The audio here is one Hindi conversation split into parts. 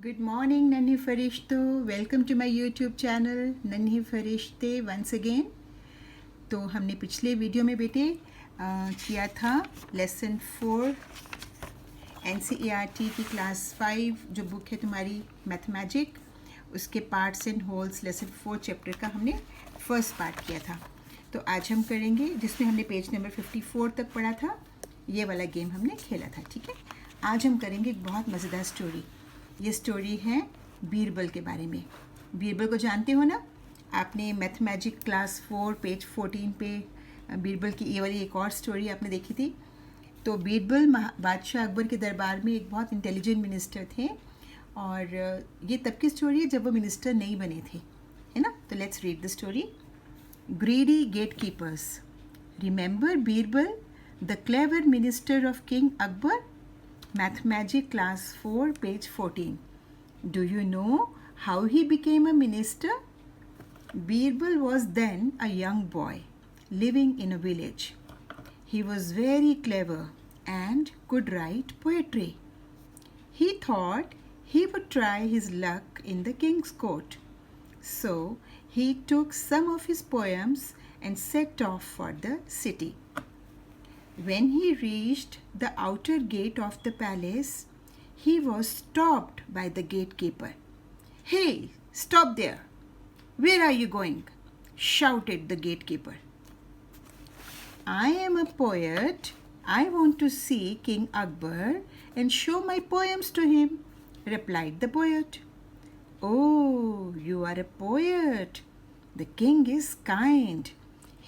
Good morning, Nanhi Farishto. Welcome to my YouTube channel, Nanhi Farishte once again. तो हमने पिछले वीडियो में बेटे किया था लेसन 4 NCERT की क्लास 5 जो बुक है तुम्हारी मैथमेटिक, उसके parts and holes lesson 4 chapter का हमने फर्स्ट पार्ट किया था. तो आज हम करेंगे जिसमें हमने पेज नंबर 54 तक पढ़ा था. ये वाला गेम हमने खेला था. ठीक है, आज हम करेंगे एक बहुत मज़ेदार स्टोरी. ये स्टोरी है बीरबल के बारे में. बीरबल को जानते हो ना, आपने मैथमेटिक क्लास 4 पेज 14 पे बीरबल की ये वाली एक और स्टोरी आपने देखी थी. तो बीरबल बादशाह अकबर के दरबार में एक बहुत इंटेलिजेंट मिनिस्टर थे, और ये तब की स्टोरी है जब वो मिनिस्टर नहीं बने थे, है ना. तो let's read the story. Greedy gatekeepers. Remember Birbal, the clever minister of king Akbar. Mathematic class 4 page 14. Do you know how he became a minister? Birbal was then a young boy living in a village. He was very clever and could write poetry. He thought he would try his luck in the king's court. So he took some of his poems and set off for the city. When he reached the outer gate of the palace, he was stopped by the gatekeeper. "Hey, stop there! Where are you going?" shouted the gatekeeper. "I am a poet. I want to see King Akbar and show my poems to him," replied the poet. "Oh, you are a poet. The king is kind.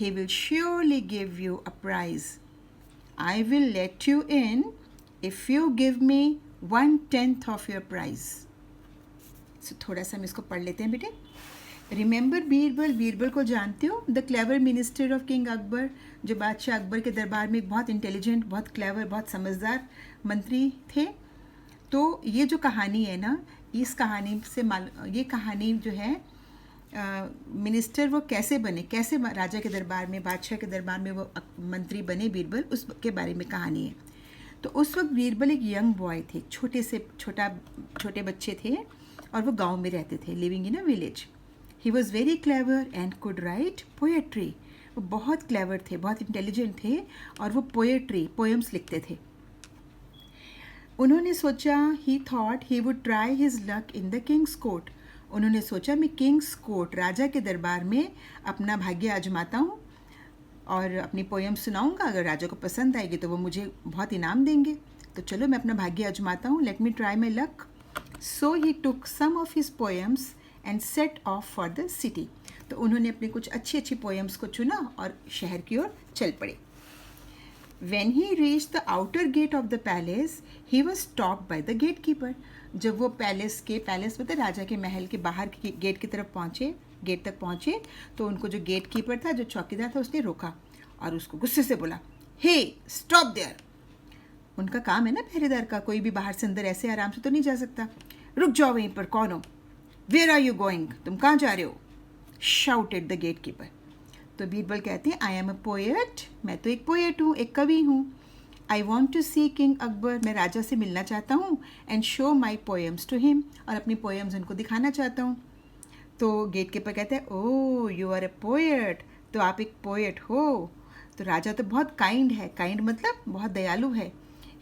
He will surely give you a prize. I will let you in if you give me 1/10 of your prize." So थोड़ा सा हम इसको पढ़ लेते हैं बेटे. रिमेंबर बीरबल. बीरबल को जानते हो? The clever minister of king Akbar, जो बादशाह अकबर के दरबार में एक बहुत इंटेलिजेंट, बहुत क्लेवर, बहुत समझदार मंत्री थे. तो ये जो कहानी है ना, इस कहानी से ये कहानी जो है मिनिस्टर वो कैसे बने, कैसे राजा के दरबार में, बादशाह के दरबार में वो मंत्री बने बीरबल, उसके बारे में कहानी है. तो उस वक्त बीरबल एक यंग बॉय थे, छोटे बच्चे थे, और वो गांव में रहते थे, living in a village. He was very clever and could write poetry. वो बहुत क्लेवर थे, बहुत इंटेलिजेंट थे, और वो पोएम्स लिखते थे. उन्होंने सोचा, ही thought he would try his luck in the Kings court. उन्होंने सोचा मैं किंग्स कोर्ट, राजा के दरबार में अपना भाग्य आजमाता हूँ और अपनी पोएम सुनाऊंगा. अगर राजा को पसंद आएगी तो वो मुझे बहुत इनाम देंगे. तो चलो मैं अपना भाग्य आजमाता हूँ, let me try my luck. So he took some of his poems and set off for the city. तो उन्होंने अपनी कुछ अच्छी पोएम्स को चुना और शहर की ओर चल पड़े. When he reached the outer gate of the palace, he was stopped by the gatekeeper. जब वो पैलेस मतलब राजा के महल के बाहर की गेट की तरफ पहुँचे, गेट तक पहुँचे, तो उनको जो गेट कीपर था, जो चौकीदार था, उसने रोका और उसको गुस्से से बोला, "Hey, stop there!" उनका काम है ना पहरेदार का, कोई भी बाहर से अंदर ऐसे आराम से तो नहीं जा सकता. "रुक जाओ वहीं पर, कौन हो? Where are you going? तुम कहाँ जा रहे हो?" shouted the gatekeeper. तो बीरबल कहते हैं, "आई एम अ पोएट. मैं तो एक पोएट हूँ, एक कवि हूँ. I want to see king Akbar. मैं राजा से मिलना चाहता हूँ. And show my poems to him. और अपनी पोएम्स उनको दिखाना चाहता हूँ." तो गेट कीपर कहते हैं, "ओह, यू आर ए पोएट. तो आप एक पोएट हो." तो राजा तो बहुत काइंड है. काइंड मतलब बहुत दयालु है.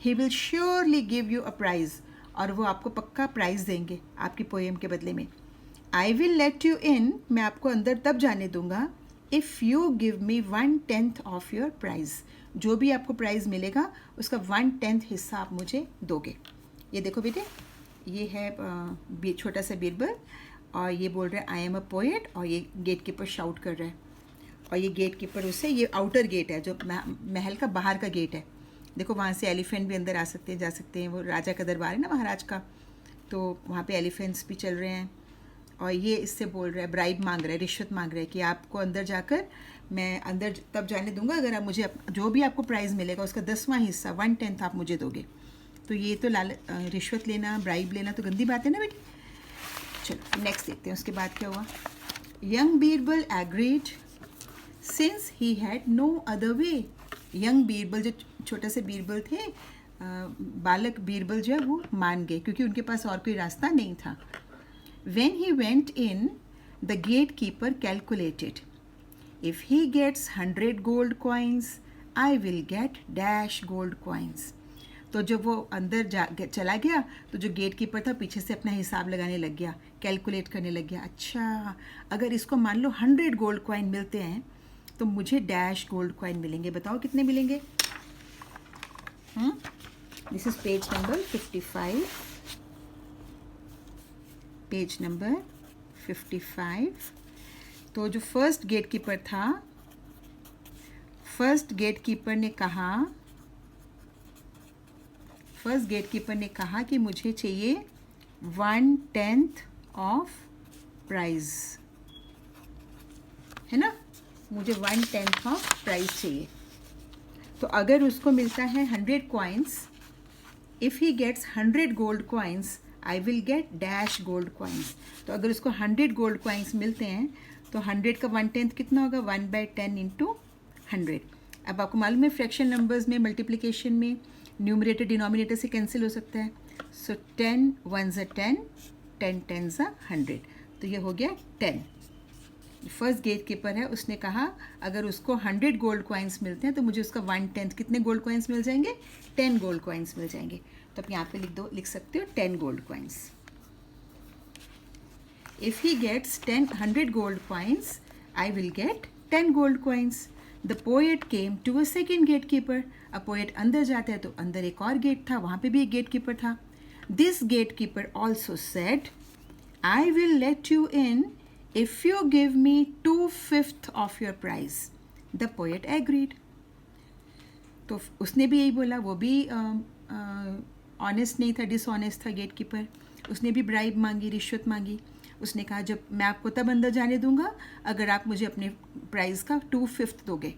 He will surely give you a price. और वो आपको पक्का प्राइज़ देंगे आपकी पोएम के बदले में. I will let you in. मैं आपको अंदर तब जाने दूंगा if you give me 1/10 of your prize. जो भी आपको प्राइज़ मिलेगा उसका 1/10 हिस्सा आप मुझे दोगे. ये देखो बेटे, ये है छोटा सा बीरबल, और ये बोल रहा है आई एम अ पोएट, और ये गेट कीपर शाउट कर रहा है. और ये गेट कीपर उससे, ये आउटर गेट है, जो महल का बाहर का गेट है. देखो वहाँ से एलिफेंट भी अंदर आ सकते हैं, जा सकते हैं. वो राजा का दरबार है ना, महाराज का, तो वहाँ पे एलिफेंट्स भी चल रहे हैं. और ये इससे बोल रहा है, ब्राइब मांग रहा है, रिश्वत मांग रहा है कि आपको अंदर जाकर मैं अंदर तब जाने दूंगा अगर आप मुझे जो भी आपको प्राइज़ मिलेगा उसका 10वां हिस्सा 1/10 आप मुझे दोगे. तो ये तो रिश्वत लेना, ब्राइब लेना तो गंदी बात है ना बेटी. चलो नेक्स्ट देखते हैं उसके बाद क्या हुआ. Young Birbal agreed since he had no other way. Young Birbal, जो छोटे से बीरबल थे, बालक बीरबल जो है वो मान गए, क्योंकि उनके पास और कोई रास्ता नहीं था. When he went in, the gatekeeper calculated, if he gets 100 gold coins, I will get dash gold coins. तो जब वो अंदर चला गया तो जो गेट कीपर था पीछे से अपना हिसाब लगाने लग गया, कैलकुलेट करने लग गया. अच्छा, अगर इसको मान लो 100 गोल्ड कॉइन मिलते हैं तो मुझे डैश गोल्ड कॉइन मिलेंगे. बताओ कितने मिलेंगे? This is page number 55. Page number 55. तो जो फर्स्ट गेट कीपर था, फर्स्ट गेट कीपर ने कहा कि मुझे चाहिए 1/10 ऑफ प्राइज, है ना, मुझे 1/10 ऑफ प्राइज चाहिए. तो अगर उसको मिलता है 100 coins, if he gets 100 gold coins, I will get dash gold coins. तो अगर उसको 100 गोल्ड कॉइन्स मिलते हैं तो 100 का 1/10 कितना होगा? 1/10 इंटू 100. अब आपको मालूम है फ्रैक्शन नंबर्स में मल्टीप्लिकेशन में न्यूमरेटर डिनोमिनेटर से कैंसिल हो सकता है. सो 10 1s are 10, 10 10s are 100. तो ये हो गया 10. फर्स्ट गेट कीपर है, उसने कहा अगर उसको 100 गोल्ड कॉइन्स मिलते हैं तो मुझे उसका 1/10 कितने गोल्ड कॉइन्स मिल जाएंगे? 10 गोल्ड कॉइन्स मिल जाएंगे. तो आप यहाँ पे लिख सकते हो 10 gold coins. If he gets 100 gold coins, I will get 10 gold coins. The poet came to a second gate keeper. अब पोएट अंदर जाता है तो अंदर एक और गेट था, वहाँ पे भी एक गेट कीपर था. This gate keeper also said, I will let you in if you give me 2/5 of your prize. The poet agreed. तो उसने भी यही बोला, वो भी ऑनेस्ट नहीं था, डिसऑनेस्ट था गेट कीपर. उसने भी ब्राइब मांगी, रिश्वत मांगी. उसने कहा जब मैं आपको तब अंदर जाने दूंगा अगर आप मुझे अपने प्राइस का 2/5 दोगे.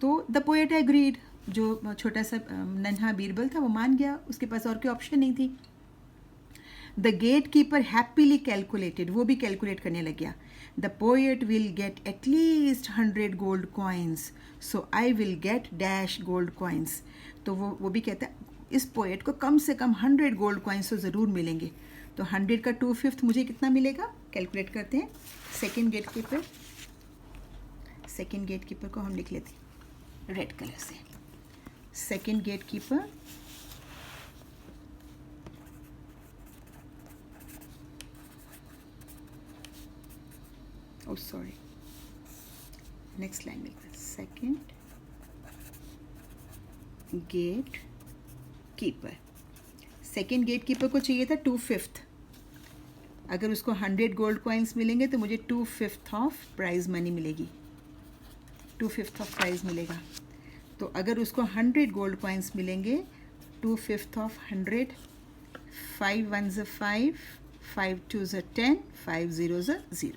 तो द पोएट एग्रीड. जो छोटा सा नन्हा बीरबल था वो मान गया, उसके पास और कोई ऑप्शन नहीं थी. The gate keeper happily calculated. वो भी कैलकुलेट करने लग गया. The poet will get at least 100 gold coins, so I will get dash gold coins. तो वो भी कहता है इस पोएट को कम से कम 100 गोल्ड कॉइन्स तो ज़रूर मिलेंगे. तो 100 का 2/5 मुझे कितना मिलेगा? कैलकुलेट करते हैं. सेकेंड गेट कीपर को हम लिख लेते हैं रेड कलर से. Second gate keeper sorry, next line लिखते हैं. Second gate keeper. Second gate keeper को चाहिए था 2/5. अगर उसको 100 गोल्ड कॉइन्स मिलेंगे तो मुझे 2/5 ऑफ प्राइज मनी मिलेगी, 2/5 ऑफ प्राइज मिलेगा. तो अगर उसको 100 गोल्ड कॉइन्स मिलेंगे, 2/5 of 100, 5 1s are 5, 5 2s are 10, 5 0s are 0.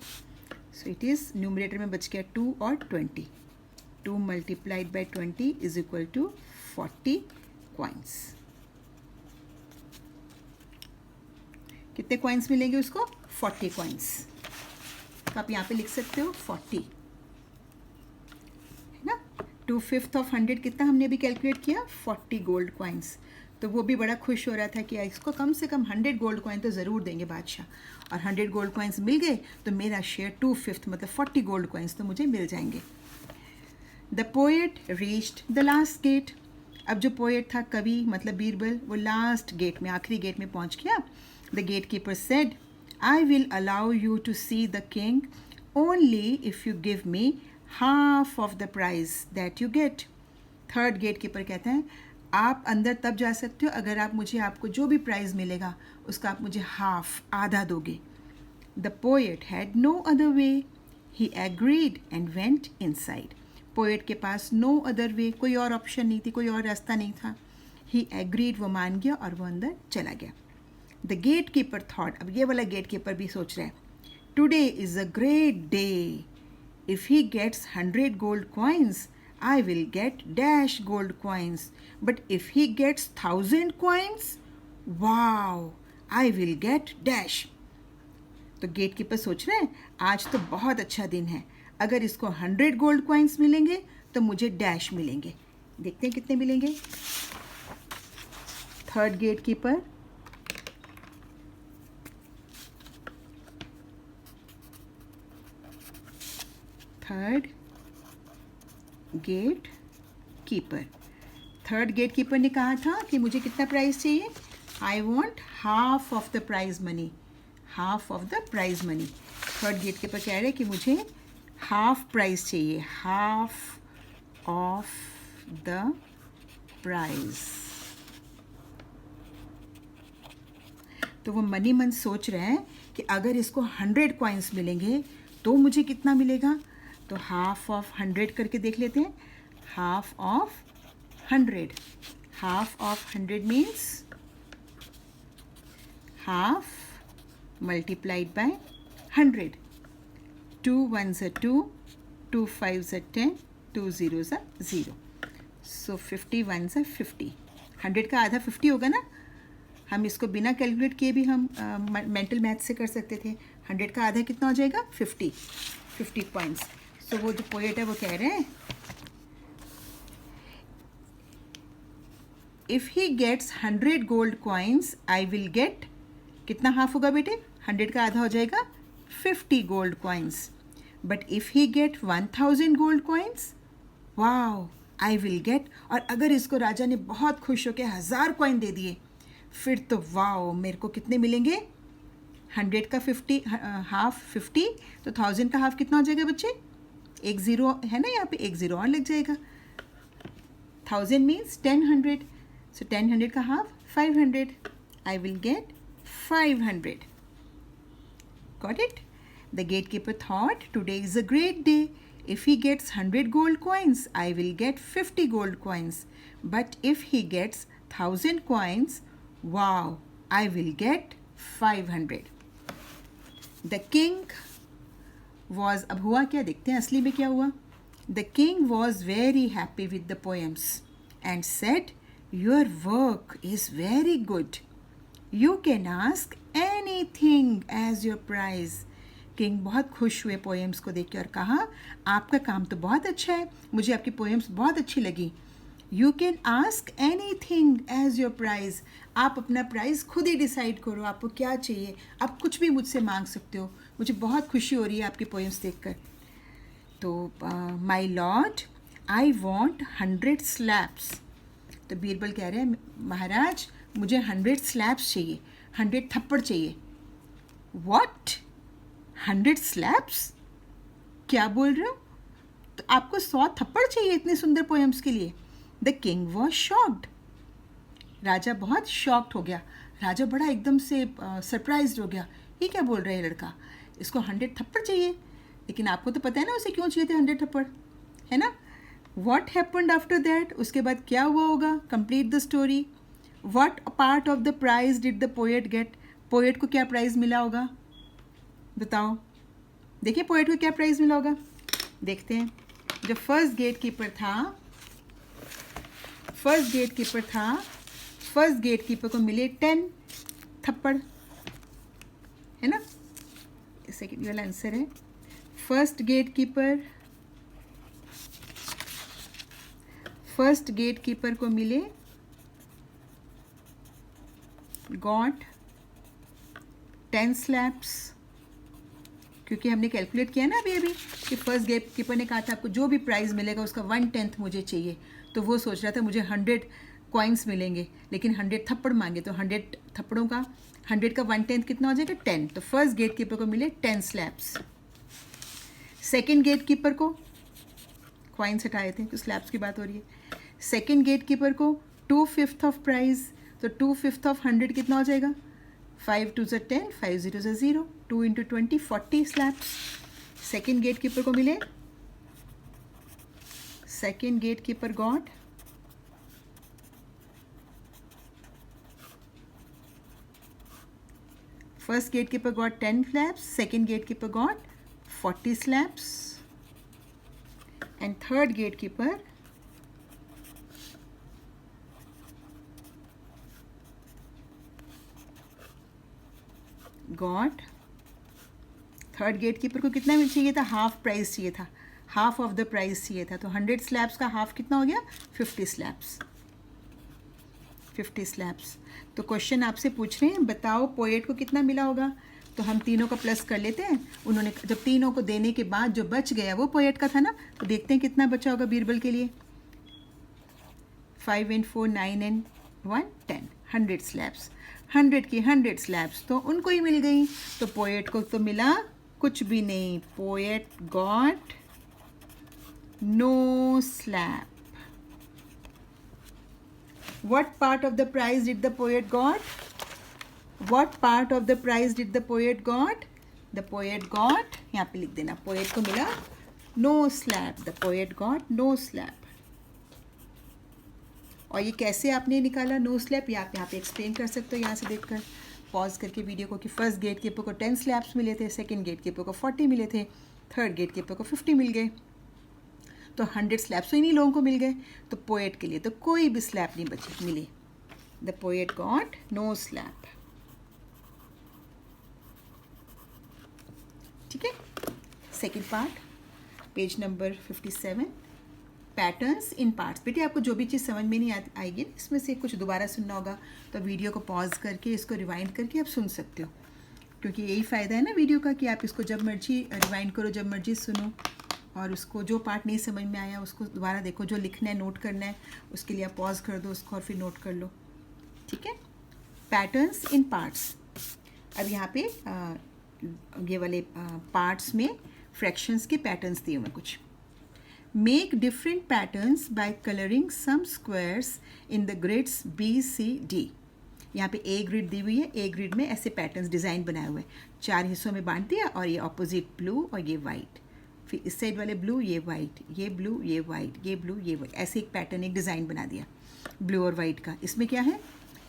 So it is numerator में बच गया 2 और 20. 2 multiplied by 20 is equal to 40 coins. कितने कॉइन्स मिलेंगे उसको? 40 कॉइन्स. तो आप यहाँ पे लिख सकते हो 40, है ना. 2/5 ऑफ 100 कितना हमने अभी कैलकुलेट किया? 40 गोल्ड कॉइन्स. तो वो भी बड़ा खुश हो रहा था कि इसको कम से कम 100 गोल्ड कॉइन तो ज़रूर देंगे बादशाह. और 100 गोल्ड कॉइन्स मिल गए तो मेरा शेयर 2/5 मतलब 40 गोल्ड कॉइन्स तो मुझे मिल जाएंगे. The poet reached the last gate. अब जो पोएट था, कवि मतलब बीरबल, वो लास्ट गेट में, आखिरी गेट में पहुंच गया. The gate keeper said, I will allow you to see the king only if you give me half of the prize that you get. Third gate keeper कहते हैं आप अंदर तब जा सकते हो अगर आप मुझे, आपको जो भी प्राइज़ मिलेगा उसका आप मुझे हाफ, आधा दोगे. The poet had no other way. He agreed and went inside. Poet के पास नो अदर वे, कोई और ऑप्शन नहीं थी, कोई और रास्ता नहीं था. ही एग्रीड, वो मान गया और वो अंदर चला गया. The gate keeper thought. अब ये वाला गेट कीपर भी सोच रहा है, today is a great day. If he gets 100 gold coins, I will get dash gold coins. But if he gets 1000 coins, wow, I will get dash. तो गेट कीपर सोच रहे हैं आज तो बहुत अच्छा दिन है, अगर इसको 100 गोल्ड कॉइन्स मिलेंगे तो मुझे डैश मिलेंगे. देखते हैं कितने मिलेंगे. Third gate keeper, third gate keeper. Third gate keeper ने कहा था कि मुझे कितना प्राइस चाहिए, I want half of the prize money, half of the prize money. Third gate keeper कह रहे हैं कि मुझे हाफ प्राइस चाहिए, हाफ ऑफ द प्राइज। तो वो मनी मन सोच रहे हैं कि अगर इसको 100 कॉइन्स मिलेंगे तो मुझे कितना मिलेगा। तो हाफ ऑफ 100 करके देख लेते हैं। Half of 100, half of 100 means half multiplied by 100। 2 1s are 2, 2 5s are 10, 2 0s are 0। So 50 1s are 50। 100 का आधा 50 होगा ना। हम इसको बिना कैलकुलेट किए भी हम मेंटल मैथ से कर सकते थे। 100 का आधा कितना हो जाएगा, 50 पॉइंट्स। सो वो जो पोएट है वो कह रहे हैं if he gets 100 gold coins I will get, कितना हाफ होगा बेटे, 100 का आधा हो जाएगा 50 gold coins. But if he get 1000 gold coins, wow I will get, और अगर इसको राजा ने बहुत खुश होकर 1000 कॉइन दे दिए फिर तो वाओ मेरे को कितने मिलेंगे। 100 का 50 हाफ 50, तो 1000 का हाफ कितना हो जाएगा बच्चे, एक ज़ीरो है ना यहाँ पे, एक ज़ीरो और लग जाएगा। 1000 मीन्स 1000, सो 1000 का half 500, I will get 500। Got it. The gate keeper thought today is a great day, if he gets 100 gold coins I will get 50 gold coins, but if he gets 1000 coins, wow I will get 500। the king was, अब हुआ क्या देखते हैं असली में क्या हुआ। the king was very happy with the poems and said your work is very good, you can ask anything as your prize। King बहुत खुश हुए पोएम्स को देख के और कहा आपका काम तो बहुत अच्छा है, मुझे आपकी पोएम्स बहुत अच्छी लगी। You can ask anything as your prize, आप अपना प्राइज़ खुद ही डिसाइड करो, आपको क्या चाहिए, आप कुछ भी मुझसे मांग सकते हो, मुझे बहुत खुशी हो रही है आपकी पोएम्स देखकर। तो my lord I want 100 slabs. तो बीरबल कह रहे हैं महाराज मुझे 100 स्लैब्स चाहिए, 100 थप्पड़ चाहिए। वॉट, 100 स्लैब्स, क्या बोल रहे हो, तो आपको 100 थप्पड़ चाहिए इतने सुंदर पोएम्स के लिए। द किंग वॉज शॉक्ड, राजा बहुत शॉक्ड हो गया, राजा बड़ा एकदम से सरप्राइज्ड हो गया, ये क्या बोल रहा है लड़का, इसको 100 थप्पड़ चाहिए। लेकिन आपको तो पता है ना उसे क्यों चाहिए थे 100 थप्पड़, है ना। वॉट हैपन्ड आफ्टर दैट, उसके बाद क्या हुआ होगा, complete the story. What part of the prize did the poet get, poet को क्या प्राइज़ मिला होगा बताओ। देखिए पोएट को क्या प्राइज़ मिला होगा, देखते हैं। जो फर्स्ट गेट कीपर को मिले 10 थप्पड़, है ना। सेकेंड वाला आंसर है। फर्स्ट गेट कीपर को मिले गॉट 10 स्लैब्स, क्योंकि हमने कैलकुलेट किया ना अभी कि फर्स्ट गेट कीपर ने कहा था आपको जो भी प्राइज़ मिलेगा उसका 1/10 मुझे चाहिए, तो वो सोच रहा था मुझे 100 कॉइन्स मिलेंगे, लेकिन 100 थप्पड़ मांगे, तो 100 थप्पड़ों का 100 का 1/10 कितना हो जाएगा 10। तो फर्स्ट गेट कीपर को मिले 10 स्लैब्स। सेकेंड गेट कीपर को कॉइन्स हटाए थे तो स्लैब्स की बात हो रही है। सेकेंड गेट कीपर को 2/5 ऑफ प्राइज़, तो 2/5 ऑफ 100 कितना हो जाएगा, 5 2s are 10, 5 0s are 0, 2 into 20 40 slabs. Second gate keeper को मिले, second gate keeper got first gate keeper got 10 slabs, second gate keeper got 40 slabs, and third gate keeper got, third gate keeper को कितना मिल चाहिए था, हाफ प्राइस चाहिए था, हाफ ऑफ द प्राइस चाहिए था, तो 100 स्लैब्स का हाफ कितना हो गया 50 स्लैब्स। 50 स्लैब्स। तो क्वेश्चन आपसे पूछ रहे हैं बताओ पोएट को कितना मिला होगा, तो हम तीनों का प्लस कर लेते हैं। उन्होंने जब तीनों को देने के बाद जो बच गया वो पोएट का था ना, तो देखते हैं कितना बचा होगा बीरबल के लिए। 5 and 4 9 and 1 10, 100 स्लैब्स। 100 की 100 स्लैब्स तो उनको ही मिल गई, तो पोएट को तो मिला कुछ भी नहीं। Poet got no slab. What part of the prize did the poet got? What part of the prize did the poet got? The poet got, यहाँ पे लिख देना, poet को मिला no slab. The poet got no slab. और ये कैसे आपने निकाला no slab, ये आप यहाँ पे एक्सप्लेन कर सकते हो यहाँ से देखकर पॉज करके वीडियो को, कि फर्स्ट गेट कीपर को 10 स्लैब्स मिले थे, सेकंड गेट कीपर को 40 मिले थे, थर्ड गेट कीपर को 50 मिल गए, तो 100 स्लैब्स तो इन्हीं लोगों को मिल गए। तो पोएट के लिए तो कोई भी स्लैब नहीं बची मिली। The poet got no slab. ठीक है, second part, page number 57, patterns in parts. बेटे आपको जो भी चीज़ समझ में नहीं आएगी इसमें से कुछ दोबारा सुनना होगा, तो वीडियो को पॉज करके इसको रिवाइंड करके आप सुन सकते हो, क्योंकि यही फ़ायदा है ना वीडियो का, कि आप इसको जब मर्जी रिवाइंड करो, जब मर्जी सुनो, और उसको जो पार्ट नहीं समझ में आया उसको दोबारा देखो, जो लिखना है नोट करना है उसके लिए आप पॉज कर दो उसको और फिर नोट कर लो। ठीक है, पैटर्न्स इन पार्ट्स। अब यहाँ पे ये वाले पार्ट्स में फ्रैक्शंस के पैटर्न्स दिए हुए कुछ। Make different patterns by colouring some squares in the grids BCD। यहाँ पे ए ग्रिड दी हुई है, ए ग्रिड में ऐसे पैटर्न्स डिज़ाइन बनाए हुए हैं, 4 हिस्सों में बांट दिया, और ये ऑपोजिट ब्लू और ये वाइट, फिर इस साइड वाले ब्लू, ये वाइट, ये ब्लू, ये वाइट, ये ब्लू, ये वाइट, ऐसे एक पैटर्न, एक डिज़ाइन बना दिया ब्लू और वाइट का। इसमें क्या है,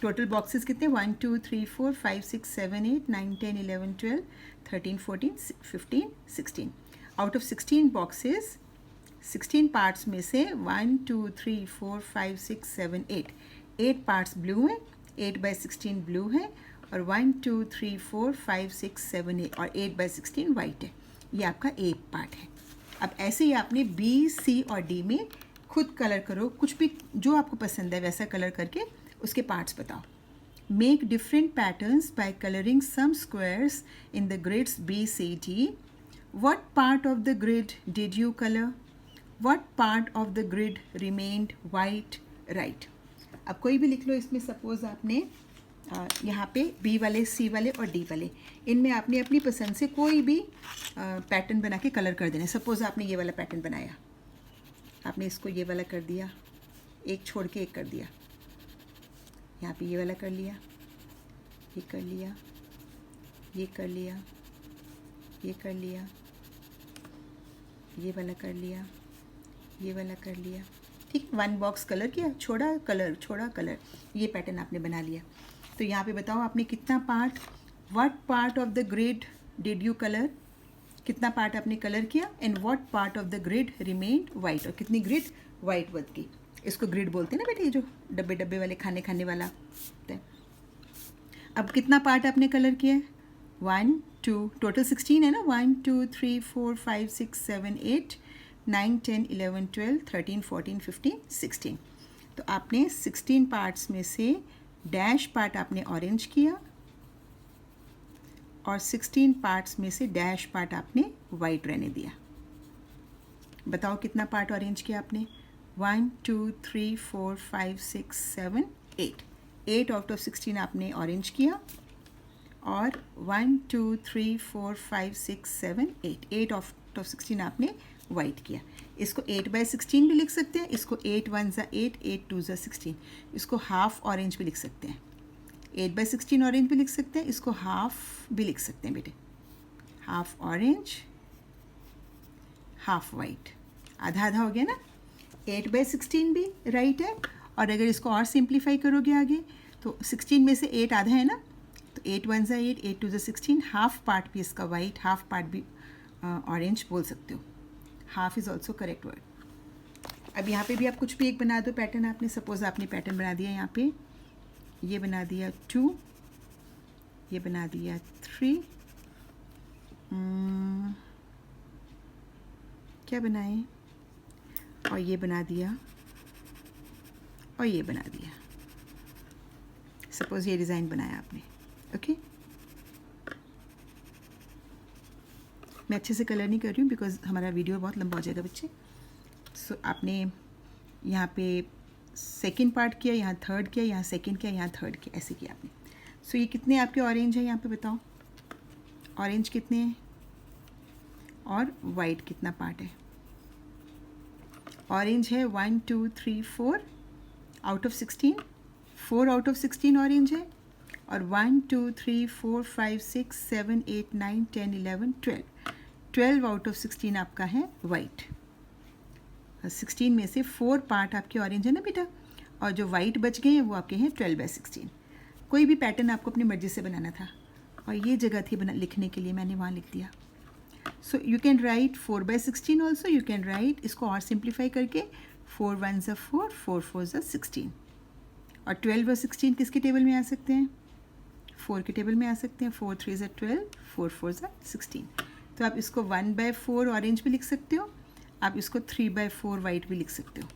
टोटल बॉक्सेस कितने, 1 2 3 4 5 6 7 8 9 10 11 12 13 14 15 16। आउट ऑफ 16 बॉक्सेस, 16 पार्ट्स में से 1 2 3 4 5 6 7 8 पार्ट्स ब्लू हैं, 8/16 ब्लू है, और 1 2 3 4 5 6 7 8 और 8/16 वाइट है। ये आपका ए पार्ट है। अब ऐसे ही आपने B, C और D में खुद कलर करो, कुछ भी जो आपको पसंद है वैसा कलर करके उसके पार्ट्स बताओ। Make different patterns by colouring some squares in the grids BCD। What part of the grid did you colour? What part of the grid remained white? Right. अब कोई भी लिख लो इसमें, सपोज आपने यहाँ पे B वाले, C वाले और D वाले, इनमें आपने अपनी पसंद से कोई भी पैटर्न बना के कलर कर देना। सपोज आपने ये वाला पैटर्न बनाया, आपने इसको ये वाला कर दिया, एक छोड़ के एक कर दिया, यहाँ पे ये वाला कर लिया, ये कर लिया, ये कर लिया, ये कर लिया, ये वाला कर लिया, ये वाला कर लिया। ठीक, 1 बॉक्स कलर किया, छोड़ा कलर, छोड़ा कलर, ये पैटर्न आपने बना लिया। तो यहाँ पे बताओ आपने कितना part, what part of the grid did you colour, कितना पार्ट आपने कलर किया, and what part of the grid remained white, और कितनी ग्रिड वाइट बच गई। इसको ग्रिड बोलते हैं ना बेटे, ये जो डब्बे डब्बे वाले खाने वाला होता है। अब कितना पार्ट आपने कलर किया है, 1 2, टोटल 16 है ना, 1 2 3 4 5 6 7 8 9 10 11 12 13 14 15 16। तो आपने 16 पार्ट्स में से डैश पार्ट आपने ऑरेंज किया, और 16 पार्ट्स में से डैश पार्ट आपने वाइट रहने दिया। बताओ कितना पार्ट ऑरेंज किया आपने, 1 2 3 4 5 6 7 8 आउट ऑफ 16 आपने ऑरेंज किया, और 1 2 3 4 5 6 7 8 आउट ऑफ 16 आपने वाइट किया। इसको 8/16 भी लिख सकते हैं, इसको 8 1 ज़ा 8 8 2 ज़ा 16, इसको हाफ ऑरेंज भी लिख सकते हैं, 8/16 ऑरेंज भी लिख सकते हैं, इसको हाफ भी लिख सकते हैं बेटे, हाफ ऑरेंज हाफ वाइट, आधा आधा हो गया ना। 8/16 भी राइट है, और अगर इसको और सिंप्लीफाई करोगे आगे तो 16 में से 8 आधा है ना, तो 8 1 ज़ा 8 8 2 ज़ा 16, हाफ पार्ट भी इसका वाइट, हाफ पार्ट भी ऑरेंज बोल सकते हो। Half is also correct word. अब यहाँ पे भी आप कुछ भी एक बना दो पैटर्न, आपने सपोज आपने पैटर्न बना दिया, यहाँ पे ये बना दिया 2, ये बना दिया 3, क्या बनाए, और ये बना दिया, और ये बना दिया। सपोज़ ये डिज़ाइन बनाया आपने, ओके। मैं अच्छे से कलर नहीं कर रही हूँ बिकॉज हमारा वीडियो बहुत लंबा हो जाएगा बच्चे। सो आपने यहाँ पे सेकंड पार्ट किया, यहाँ थर्ड किया, यहाँ सेकंड किया, यहाँ थर्ड किया, ऐसे किया आपने। सो ये कितने आपके ऑरेंज है यहाँ पे बताओ, ऑरेंज कितने हैं और वाइट कितना पार्ट है? ऑरेंज है 1 2 3 4 out of 16, 4 out of 16 orange है, और 1 2 3 4 5 6 7 8 9 10 11 12 आउट ऑफ 16 आपका है वाइट। 16 में से 4 पार्ट आपके ऑरेंज है ना बेटा, और जो वाइट बच गए हैं वो आपके हैं 12/16। कोई भी पैटर्न आपको अपनी मर्जी से बनाना था, और ये जगह थी लिखने के लिए, मैंने वहाँ लिख दिया। So you can write 4/16 also, you can write, इसको और सिंप्लीफाई करके 4 1s are 4, 4 4s are 16, और 12 और 16 किसके टेबल में आ सकते हैं? 4 के टेबल में आ सकते हैं। 4 3s are 12, 4 4s are 16। तो आप इसको 1/4 ऑरेंज भी लिख सकते हो, आप इसको 3/4 वाइट भी लिख सकते हो,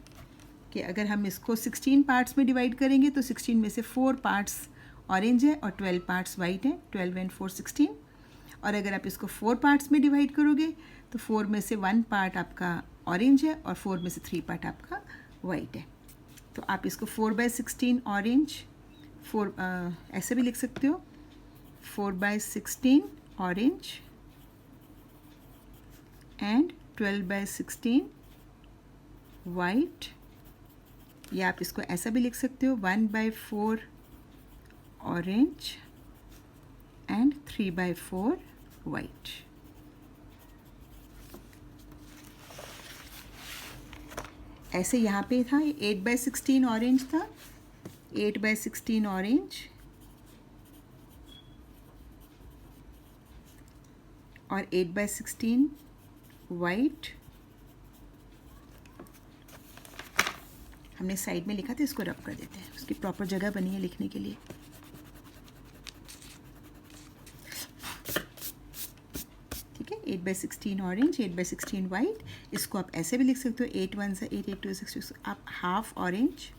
कि अगर हम इसको 16 पार्ट्स में डिवाइड करेंगे तो 16 में से 4 पार्ट्स ऑरेंज है और 12 पार्ट्स वाइट है, 12 and 4 16। और अगर आप इसको 4 पार्ट्स में डिवाइड करोगे तो 4 में से 1 पार्ट आपका ऑरेंज है और 4 में से 3 पार्ट आपका वाइट है। तो आप इसको 4/16 ऑरेंज, 4 ऐसे भी लिख सकते हो, 4/16 ऑरेंज एंड 12/16 वाइट, या आप इसको ऐसा भी लिख सकते हो 1/4 ऑरेंज एंड 3/4 वाइट। ऐसे यहाँ पे था 8/16 ऑरेंज था, 8/16 ऑरेंज और 8/16 वाइट। हमने साइड में लिखा था, इसको रब कर देते हैं, उसकी प्रॉपर जगह बनी है लिखने के लिए। ठीक है, 8/16 ऑरेंज, 8/16 वाइट। इसको आप ऐसे भी लिख सकते हो, 8 1s are 8, 8 2s are 6। आप हाफ ऑरेंज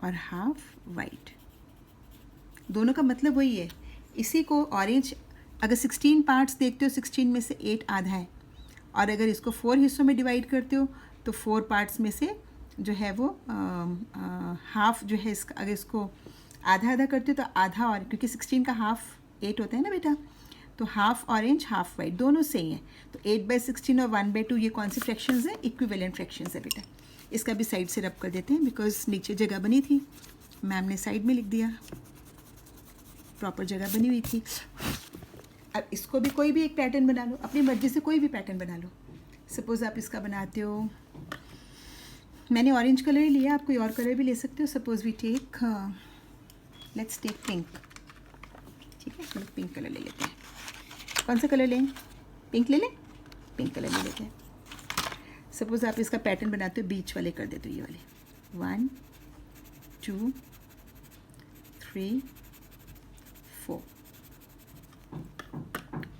और हाफ वाइट, दोनों का मतलब वही है। इसी को ऑरेंज अगर 16 पार्ट्स देखते हो, 16 में से 8 आधा है, और अगर इसको 4 हिस्सों में डिवाइड करते हो तो 4 पार्ट्स में से जो है वो हाफ जो है इसका, अगर इसको आधा आधा करते हो तो आधा, और क्योंकि 16 का हाफ 8 होता है ना बेटा, तो हाफ ऑरेंज हाफ वाइट दोनों सही हैं। तो 8/16 और 1/2 ये कौन से फ्रैक्शंस हैं? इक्विवेलेंट फ्रैक्शंस है बेटा। इसका भी साइड से रब कर देते हैं बिकॉज नीचे जगह बनी थी, मैम ने साइड में लिख दिया, प्रॉपर जगह बनी हुई थी। अब इसको भी कोई भी एक पैटर्न बना लो, अपनी मर्जी से कोई भी पैटर्न बना लो। सपोज़ आप इसका बनाते हो, मैंने ऑरेंज कलर ही लिया, आप कोई और कलर भी ले सकते हो। Suppose we take, let's take pink. ठीक है, हम पिंक कलर ले लेते हैं। कौन सा कलर लें? पिंक ले लें, पिंक कलर ले लेते हैं। सपोज़ आप इसका पैटर्न बनाते हो, बीच वाले कर देते हो, ये वाले 1 2 3 4।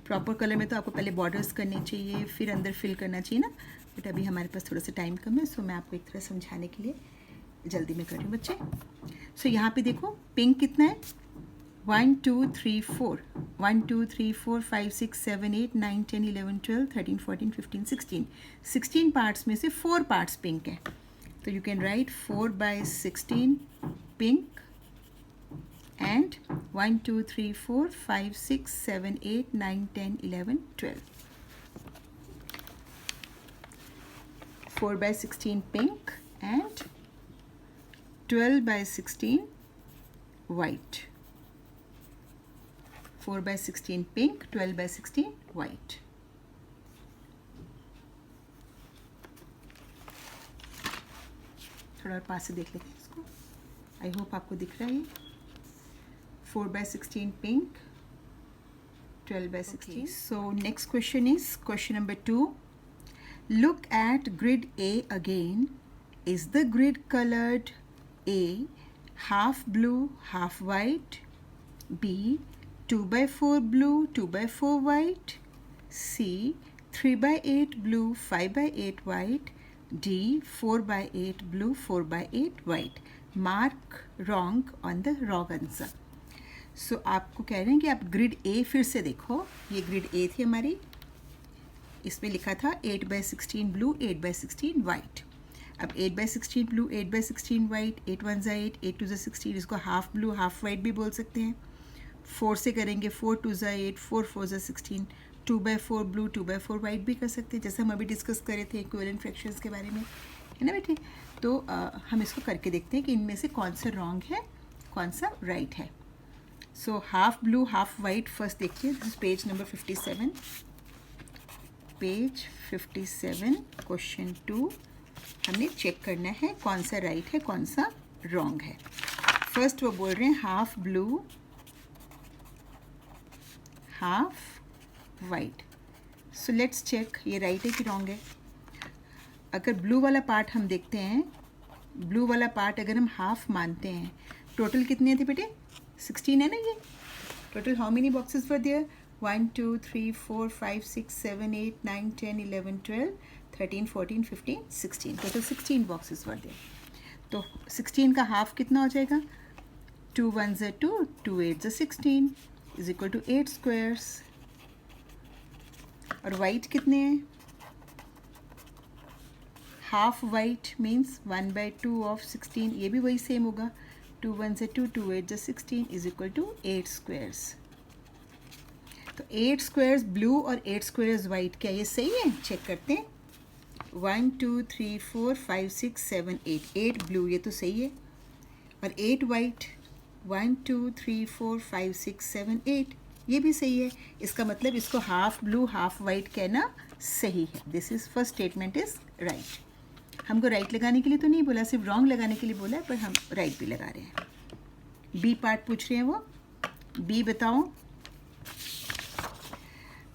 प्रॉपर कलर में तो आपको पहले बॉर्डर्स करने चाहिए, फिर अंदर फिल करना चाहिए ना, बट अभी हमारे पास थोड़ा सा टाइम कम है, सो मैं आपको एक तरह समझाने के लिए जल्दी में कर रही हूँ बच्चे। सो यहाँ पे देखो पिंक कितना है, 1 2 3 4, 1 2 3 4 5 6 7 8 9 10 11 12 13 14 15 16, 16 पार्ट्स में से 4 पार्ट्स पिंक है, तो you can write 4/16 pink and 1 2 3 4 5 6 7 8 9 10 11 12, 4/16 pink and 12/16 white, 4/16 pink, 12/16 white। थोड़ा और पास से देख लेते हैं इसको, आई होप आपको दिख रहा है। 4/16 pink, 12/16. Okay. So next question is question number 2. Look at grid A again. Is the grid colored? A, half blue, half white. B, 2/4 blue, 2/4 white. C, 3/8 blue, 5/8 white. D, 4/8 blue, 4/8 white. Mark wrong on the wrong answer. So आपको कह रहे हैं कि आप ग्रिड ए फिर से देखो, ये ग्रिड ए थी हमारी, इसमें लिखा था 8/16 ब्लू 8/16 वाइट। अब 8/16 ब्लू 8/16 वाइट, 8 1 ज़ा 8, 8 2 ज़ा 16, इसको हाफ ब्लू हाफ वाइट भी बोल सकते हैं। 4 से करेंगे 4 2 ज़ा 8, 4 4 ज़ा 16, 2/4 ब्लू 2/4 वाइट भी कर सकते हैं, जैसे हम अभी डिस्कस कर रहे थे इक्विवेलेंट फ्रैक्शंस के बारे में, है ना बेटे। तो हम इसको करके देखते हैं कि इनमें से कौन सा रॉन्ग है कौन सा राइट है। So half blue half white first देखिए, this is page number 57, page 57 question 2। हमें चेक करना है कौन सा राइट है कौन सा रॉन्ग है। फर्स्ट वो बोल रहे हैं half blue half white. So let's check ये राइट है कि रॉन्ग है। अगर ब्लू वाला पार्ट हम देखते हैं, ब्लू वाला पार्ट अगर हम हाफ मानते हैं, टोटल कितने थे बेटे? 16 है ना ये। Total how many boxes were there? 1 2 3 4 5 6 7 8 9 10 11 12 13 14 15 16, total 16 boxes were there. तो 16 का हाफ कितना हो जाएगा? 2 1 ज़ा 2, 2 8 ज़ा 16 इज इक्वल टू 8 स्क्वायर्स। और वाइट कितने हैं? हाफ वाइट मीन्स 1/2 ऑफ 16, ये भी वही सेम होगा। 2 1 ज़ा 2, 2 8 ज़ा 16 इज इक्वल टू 8 स्क्वायर्स। तो 8 स्क्वायर्स ब्लू और 8 स्क्वायर्स वाइट, क्या ये सही है? चेक करते हैं। 1 2 3 4 5 6 7 8, 8 ब्लू ये तो सही है, और 8 वाइट 1 2 3 4 5 6 7 8 ये भी सही है। इसका मतलब इसको हाफ ब्लू हाफ वाइट कहना सही है। This is first statement is right. हमको राइट लगाने के लिए तो नहीं बोला, सिर्फ रॉन्ग लगाने के लिए बोला है, पर हम राइट भी लगा रहे हैं। बी पार्ट पूछ रहे हैं वो, बी बताओ।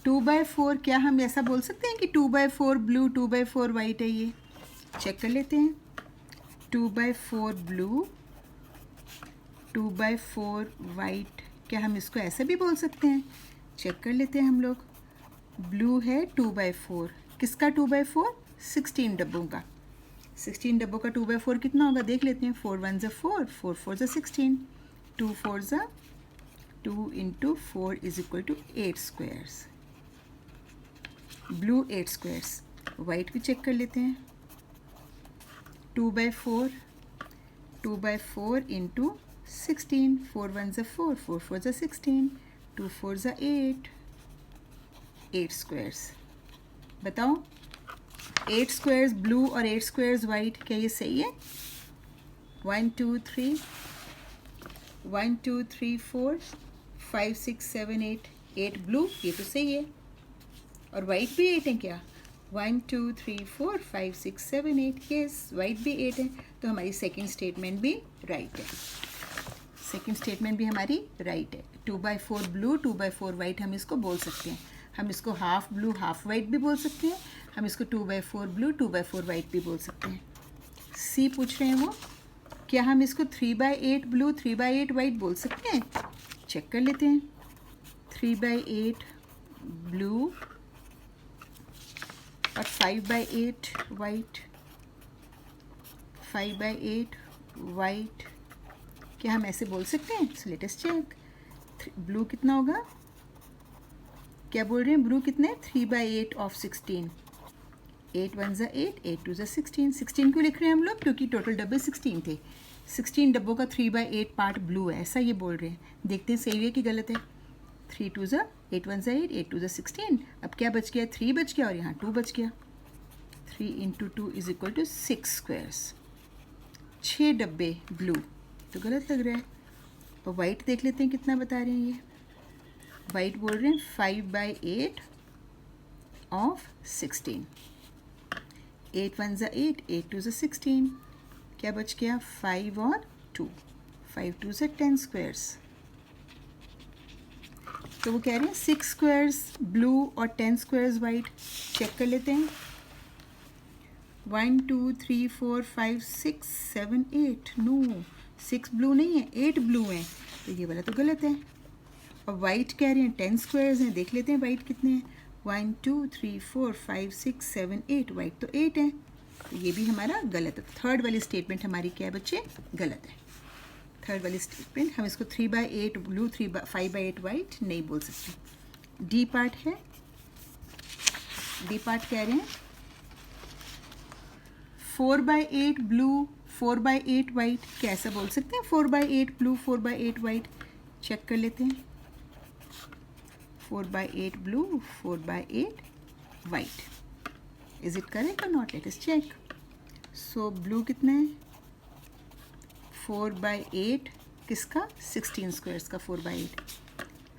2/4, क्या हम ऐसा बोल सकते हैं कि 2/4 ब्लू 2/4 वाइट है? ये चेक कर लेते हैं। 2/4 ब्लू 2/4 वाइट, क्या हम इसको ऐसे भी बोल सकते हैं? चेक कर लेते हैं हम लोग। ब्लू है 2/4, किसका 2/4? 16 डब्बों का। 16 डब्बों का 2/4 कितना होगा देख लेते हैं। 4 1 ज़ा 4, 4 4 ज़ा 16, 2 4 ज़ा 2 into 4 is equal to 8 squares. Blue 8 squares. White भी चेक कर लेते हैं। 2/4 2/4 इंटू 16, 4 1 ज़ा 4, 4 4 ज़ा 16, 2 4 ज़ा 8, 8 स्क्वायर्स। बताओ 8 स्क्वायर्स ब्लू और 8 स्क्वायर्स वाइट, क्या ये सही है? 1 2 3 1 2 3 4 5 6 7 8, 8 ब्लू ये तो सही है, और वाइट भी 8 है क्या? 1 2 3 4 5 6 7 8, यस वाइट भी 8 है। तो हमारी सेकेंड स्टेटमेंट भी राइट है। सेकेंड स्टेटमेंट भी हमारी राइट है। 2/4 ब्लू 2/4 वाइट हम इसको बोल सकते हैं। हम इसको हाफ ब्लू हाफ वाइट भी बोल सकते हैं, हम इसको 2/4 ब्लू 2/4 वाइट भी बोल सकते हैं। सी पूछ रहे हैं वो, क्या हम इसको 3/8 ब्लू 3/8 वाइट बोल सकते हैं? चेक कर लेते हैं। 3/8 ब्लू और 5/8 वाइट, 5/8 वाइट, क्या हम ऐसे बोल सकते हैं? So let us check. Blue कितना होगा? क्या बोल रहे हैं? ब्लू कितने? 3/8 ऑफ 16, 8 1 ज़ा 8, 8 2 ज़ा 16। 16 क्यों लिख रहे हैं हम लोग? क्योंकि टोटल डब्बे 16 थे। 16 डब्बों का 3/8 पार्ट ब्लू है, ऐसा ये बोल रहे हैं। देखते हैं सही है कि गलत है। 3 2 ज़ा 8 1 ज़ा 8, 8 2 ज़ा 16। अब क्या बच गया? 3 बच गया और यहाँ 2 बच गया। 3 into 2 is equal to 6 squares. 6 डब्बे ब्लू, तो गलत लग रहा है। और वाइट देख लेते हैं कितना बता रहे हैं ये। वाइट बोल रहे हैं 5/8 ऑफ 16, 8 1 ज़ा 8, 8 2 ज़ा 16, क्या बच गया? 5 और 2, 5 2 ज़ा 10 स्क्वायर्स। तो वो कह रहे हैं 6 स्क्वायर्स ब्लू और 10 स्क्वायर्स वाइट। चेक कर लेते हैं। 1 2 3 4 5 6 7 8, नो 6 ब्लू नहीं है, 8 ब्लू हैं, तो ये वाला तो गलत है। और वाइट कह रहे हैं 10 स्क्वायर्स हैं, देख लेते हैं वाइट कितने हैं। 1 2 3 4 5 6 7 8, वाइट तो 8 है। तो ये भी हमारा गलत है। थर्ड वाली स्टेटमेंट हमारी क्या है बच्चे, गलत है। थर्ड वाली स्टेटमेंट हम इसको 3/8 ब्लू 5/8 वाइट नहीं बोल सकते। डी पार्ट है, डी पार्ट कह रहे हैं 4/8 ब्लू 4/8 वाइट, कैसा बोल सकते हैं 4/8 ब्लू 4/8 वाइट? चेक कर लेते हैं। 4/8 blue 4/8 white, is it correct और not? Let us check. So blue कितना है 4/8 किसका, 16 स्क्वायर्स का 4/8।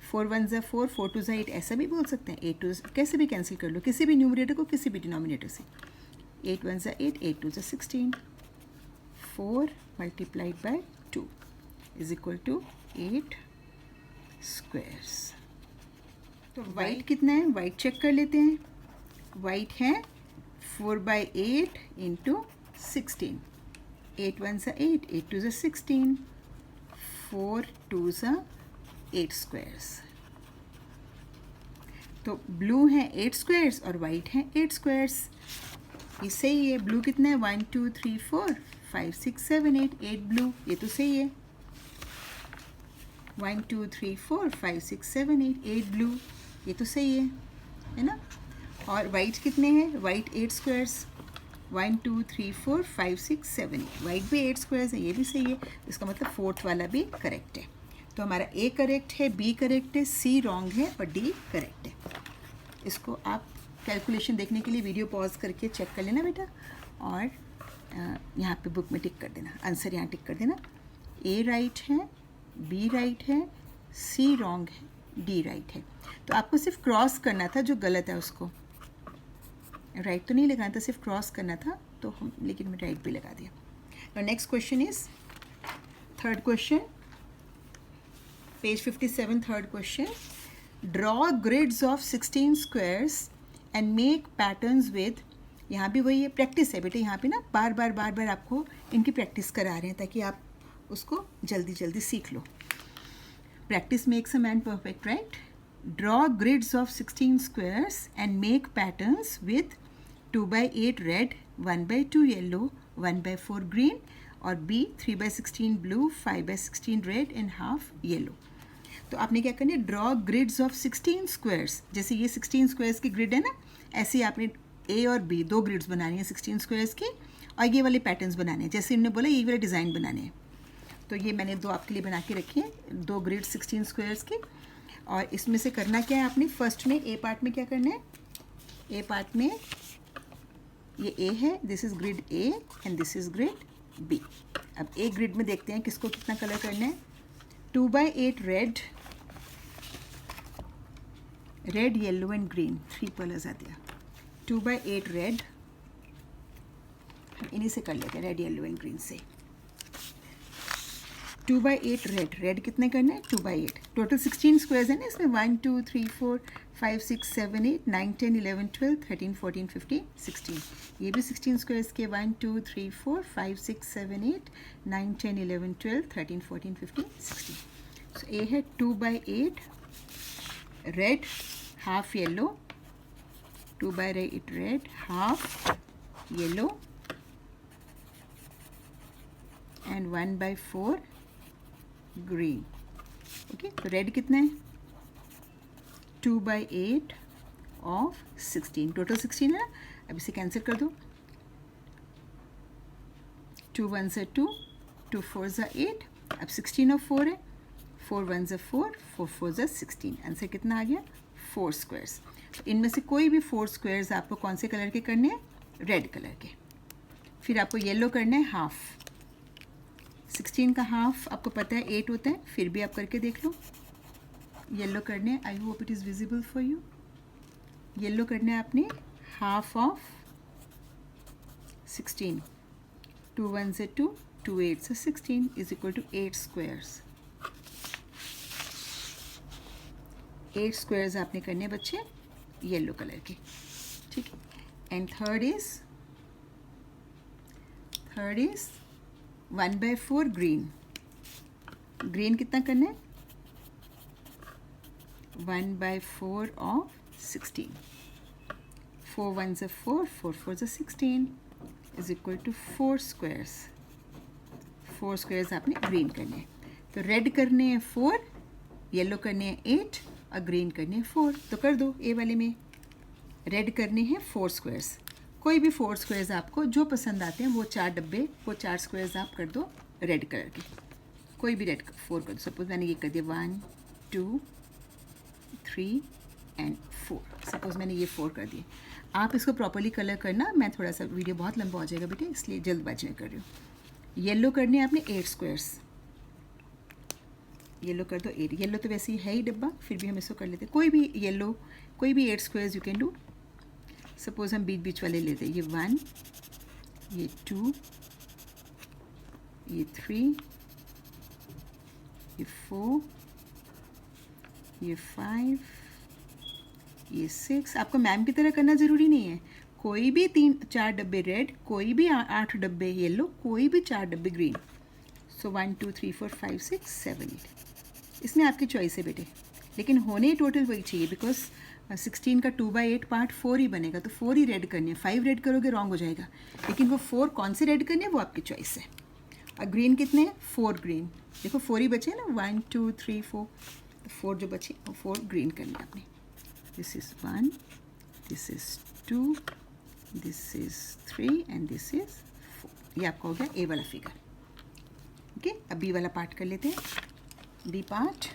4 1 ज़ा 4 4 2 ज़ा 8, ऐसा भी बोल सकते हैं। 8 2 कैसे भी कैंसिल कर लो, किसी भी न्यूमरेटर को किसी भी डिनोमिनेटर से। 8 1 ज़ा 8 8 2 ज़ा 16, 4 multiplied by 2 is equal to 8 squares. तो वाइट कितना है, वाइट चेक कर लेते हैं। वाइट है 4/8 इंटू 16, 8 1 ज़ा 8 8 2 ज़ा 16, 4 2 ज़ा 8 स्क्वायर्स। तो ब्लू है 8 स्क्वायर्स और वाइट है 8 स्क्वायर्स। ये सही है। ब्लू कितना है 1 2 3 4 5 6 7 8, 8 ब्लू, ये तो सही है। 1 2 3 4 5 6 7 8, 8 ब्लू, ये तो सही है ना। और वाइट कितने हैं, वाइट 8 स्क्वायर्स, 1 2 3 4 5 6 7 8, वाइट भी 8 स्क्वायर्स है, ये भी सही है। इसका मतलब फोर्थ वाला भी करेक्ट है। तो हमारा ए करेक्ट है, बी करेक्ट है, सी रॉन्ग है और डी करेक्ट है। इसको आप कैलकुलेशन देखने के लिए वीडियो पॉज करके चेक कर लेना बेटा, और यहाँ पे बुक में टिक कर देना, आंसर यहाँ टिक कर देना। ए राइट है, बी राइट है, सी रॉन्ग है, डी राइट है। तो आपको सिर्फ क्रॉस करना था, जो गलत है उसको राइट तो नहीं लगाना था, सिर्फ क्रॉस करना था, तो हम लेकिन मैं राइट भी लगा दिया। Now next question is third question, page 57, third question. Draw grids of 16 squares and make patterns with, यहाँ भी वही है, प्रैक्टिस है बेटे। यहाँ पे ना बार बार आपको इनकी प्रैक्टिस करा रहे हैं ताकि आप उसको जल्दी जल्दी सीख लो। Practice makes a man perfect, right? Draw grids of 16 squares and make patterns with 2/8 red, 1/2 yellow, 1/4 green, और b 3/16 blue, 5/16 red and half yellow. तो आपने क्या करना है, ड्रॉ ग्रिड्स ऑफ 16 स्क्वायर्स। जैसे ये 16 स्क्वायर्स की ग्रिड है ना, ऐसे ही आपने ए और बी दो ग्रिड्स बनानी है 16 स्क्वायर्स की, और ये वाले पैटर्न्स बनाने हैं। जैसे इन्होंने बोला ये वाले डिज़ाइन बनाने हैं, तो ये मैंने दो आपके लिए बना के रखी है, दो ग्रिड 16 स्क्वायर्स की। और इसमें से करना क्या है आपने, फर्स्ट में ए पार्ट में क्या करना है, ए पार्ट में ये ए है, this is grid A and this is grid B. अब ए ग्रिड में देखते हैं किसको कितना कलर करना है। 2/8 red, red yellow and green, 3 colours आ दिया। 2/8 रेड, इन्हीं से कर लेते हैं, रेड येलो एंड ग्रीन से। 2/8 रेड, रेड कितने करने हैं 2/8, टोटल 16 स्क्वायर्स है ना इसमें, 1 2 3 4 5 6 7 8 9 10 11 12 13 14 15 16, ये भी 16 स्क्वायर्स के 1 2 3 4 5 6 7 8 9 10 11 12 13 14 15 16। सो ए है 2/8 red half yellow, 2/8 red half yellow and 1/4 green. Okay, तो रेड कितना है 2/8 ऑफ 16, टोटल 16 है। अब इसे कैंसिल कर दो, 2 1 ज़ा 2, 2 4 ज़ा 8, अब 16 और 4 है, 4 1 ज़ा 4, 4 4 ज़ा 16, आंसर कितना आ गया 4 स्क्वायर्स। इनमें से कोई भी 4 स्क्वायर्स आपको कौन से कलर के करने हैं, रेड कलर के। फिर आपको येलो करना है हाफ, 16 का हाफ आपको पता है 8 होता है, फिर भी आप करके देख लो। येलो करने हैं, I hope it is visible for you. Yellow करना है आपने हाफ ऑफ 16, 2 1 ज़ा 2, 2 8 ज़ा 16 is equal to 8 squares. 8 squares आपने करने हैं बच्चे येलो कलर के, ठीक है। And third is 1/4 green, green कितना करना है 1/4 ऑफ 16, 4 1 ज़ा 4, 4 4 ज़ा 16 is equal to 4 squares. 4 squares आपने ग्रीन करने हैं। तो रेड करने हैं 4, येलो करने हैं 8 और ग्रीन करने हैं 4। तो कर दो ए वाले में। रेड करने हैं 4 स्क्वायर्स। कोई भी 4 स्क्वायर्स आपको जो पसंद आते हैं वो 4 डब्बे, वो 4 स्क्वायर्स आप कर दो रेड कलर के। कोई भी रेड 4 कर दो। सपोज मैंने ये कर दिया 1 2 3 एंड 4। सपोज मैंने ये 4 कर दिए। आप इसको प्रॉपरली कलर करना, मैं थोड़ा सा वीडियो बहुत लंबा हो जाएगा बेटे, इसलिए जल्दबाजी में कर रही हूँ। येलो करने हैं आपने 8 स्क्वायर्स। येलो कर दो 8। येलो तो वैसे ही है ही डब्बा, फिर भी हम इसको कर लेते हैं। कोई भी येलो, कोई भी 8 squares you can do. Suppose हम बीच बीच वाले लेते हैं। ये 1, ये 2, ये 3, ये 4, ये 5, ये 6। आपको मैम की तरह करना ज़रूरी नहीं है। कोई भी 4 डब्बे रेड, कोई भी 8 डब्बे येलो, कोई भी 4 डब्बे ग्रीन। सो 1 2 3 4 5 6 7 8। इसमें आपकी चॉइस है बेटे, लेकिन होने टोटल वही चाहिए, बिकॉज 16 का 2/8 पार्ट 4 ही बनेगा। तो 4 ही रेड करनी है। 5 रेड करोगे रॉन्ग हो जाएगा। लेकिन वो 4 कौन से रेड करने हैं वो आपकी चॉइस है। और ग्रीन कितने हैं? 4 ग्रीन। देखो 4 ही बचे ना, 1 2 3 4। तो 4 जो बचे वो 4 ग्रीन करने हैं आपने। This is 1, this is 2, this is 3 and this is 4। ये आपका हो गया ए वाला फिगर। ओके, अब बी वाला पार्ट कर लेते हैं। B part.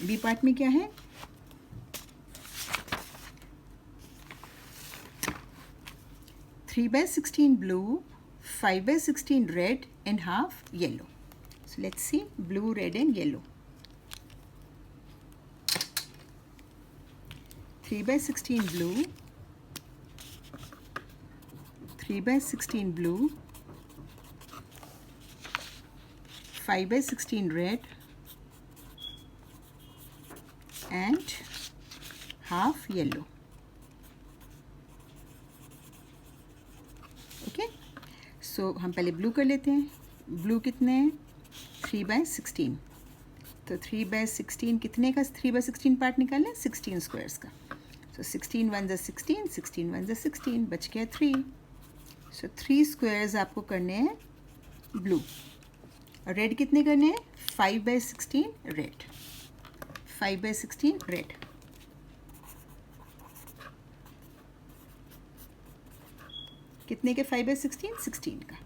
बी पार्ट में क्या है? 3/16 blue, 5/16 red and half yellow. So let's see blue, red and yellow. 3/16 blue, 3/16 blue, 5/16 red and half yellow. Okay, so हम पहले ब्लू कर लेते हैं। ब्लू कितने हैं? 3/16। तो 3/16 कितने का 3/16 पार्ट निकालना है? 16 स्क्वायर्स का। सो 16 1 ज़ा 16, 16 1 ज़ा 16, बच गया 3। सो 3 स्क्वायर्स आपको करने हैं ब्लू। और रेड कितने करने हैं? 5/16 रेड। 5/16 रेड। कितने के 5/16? 16 का।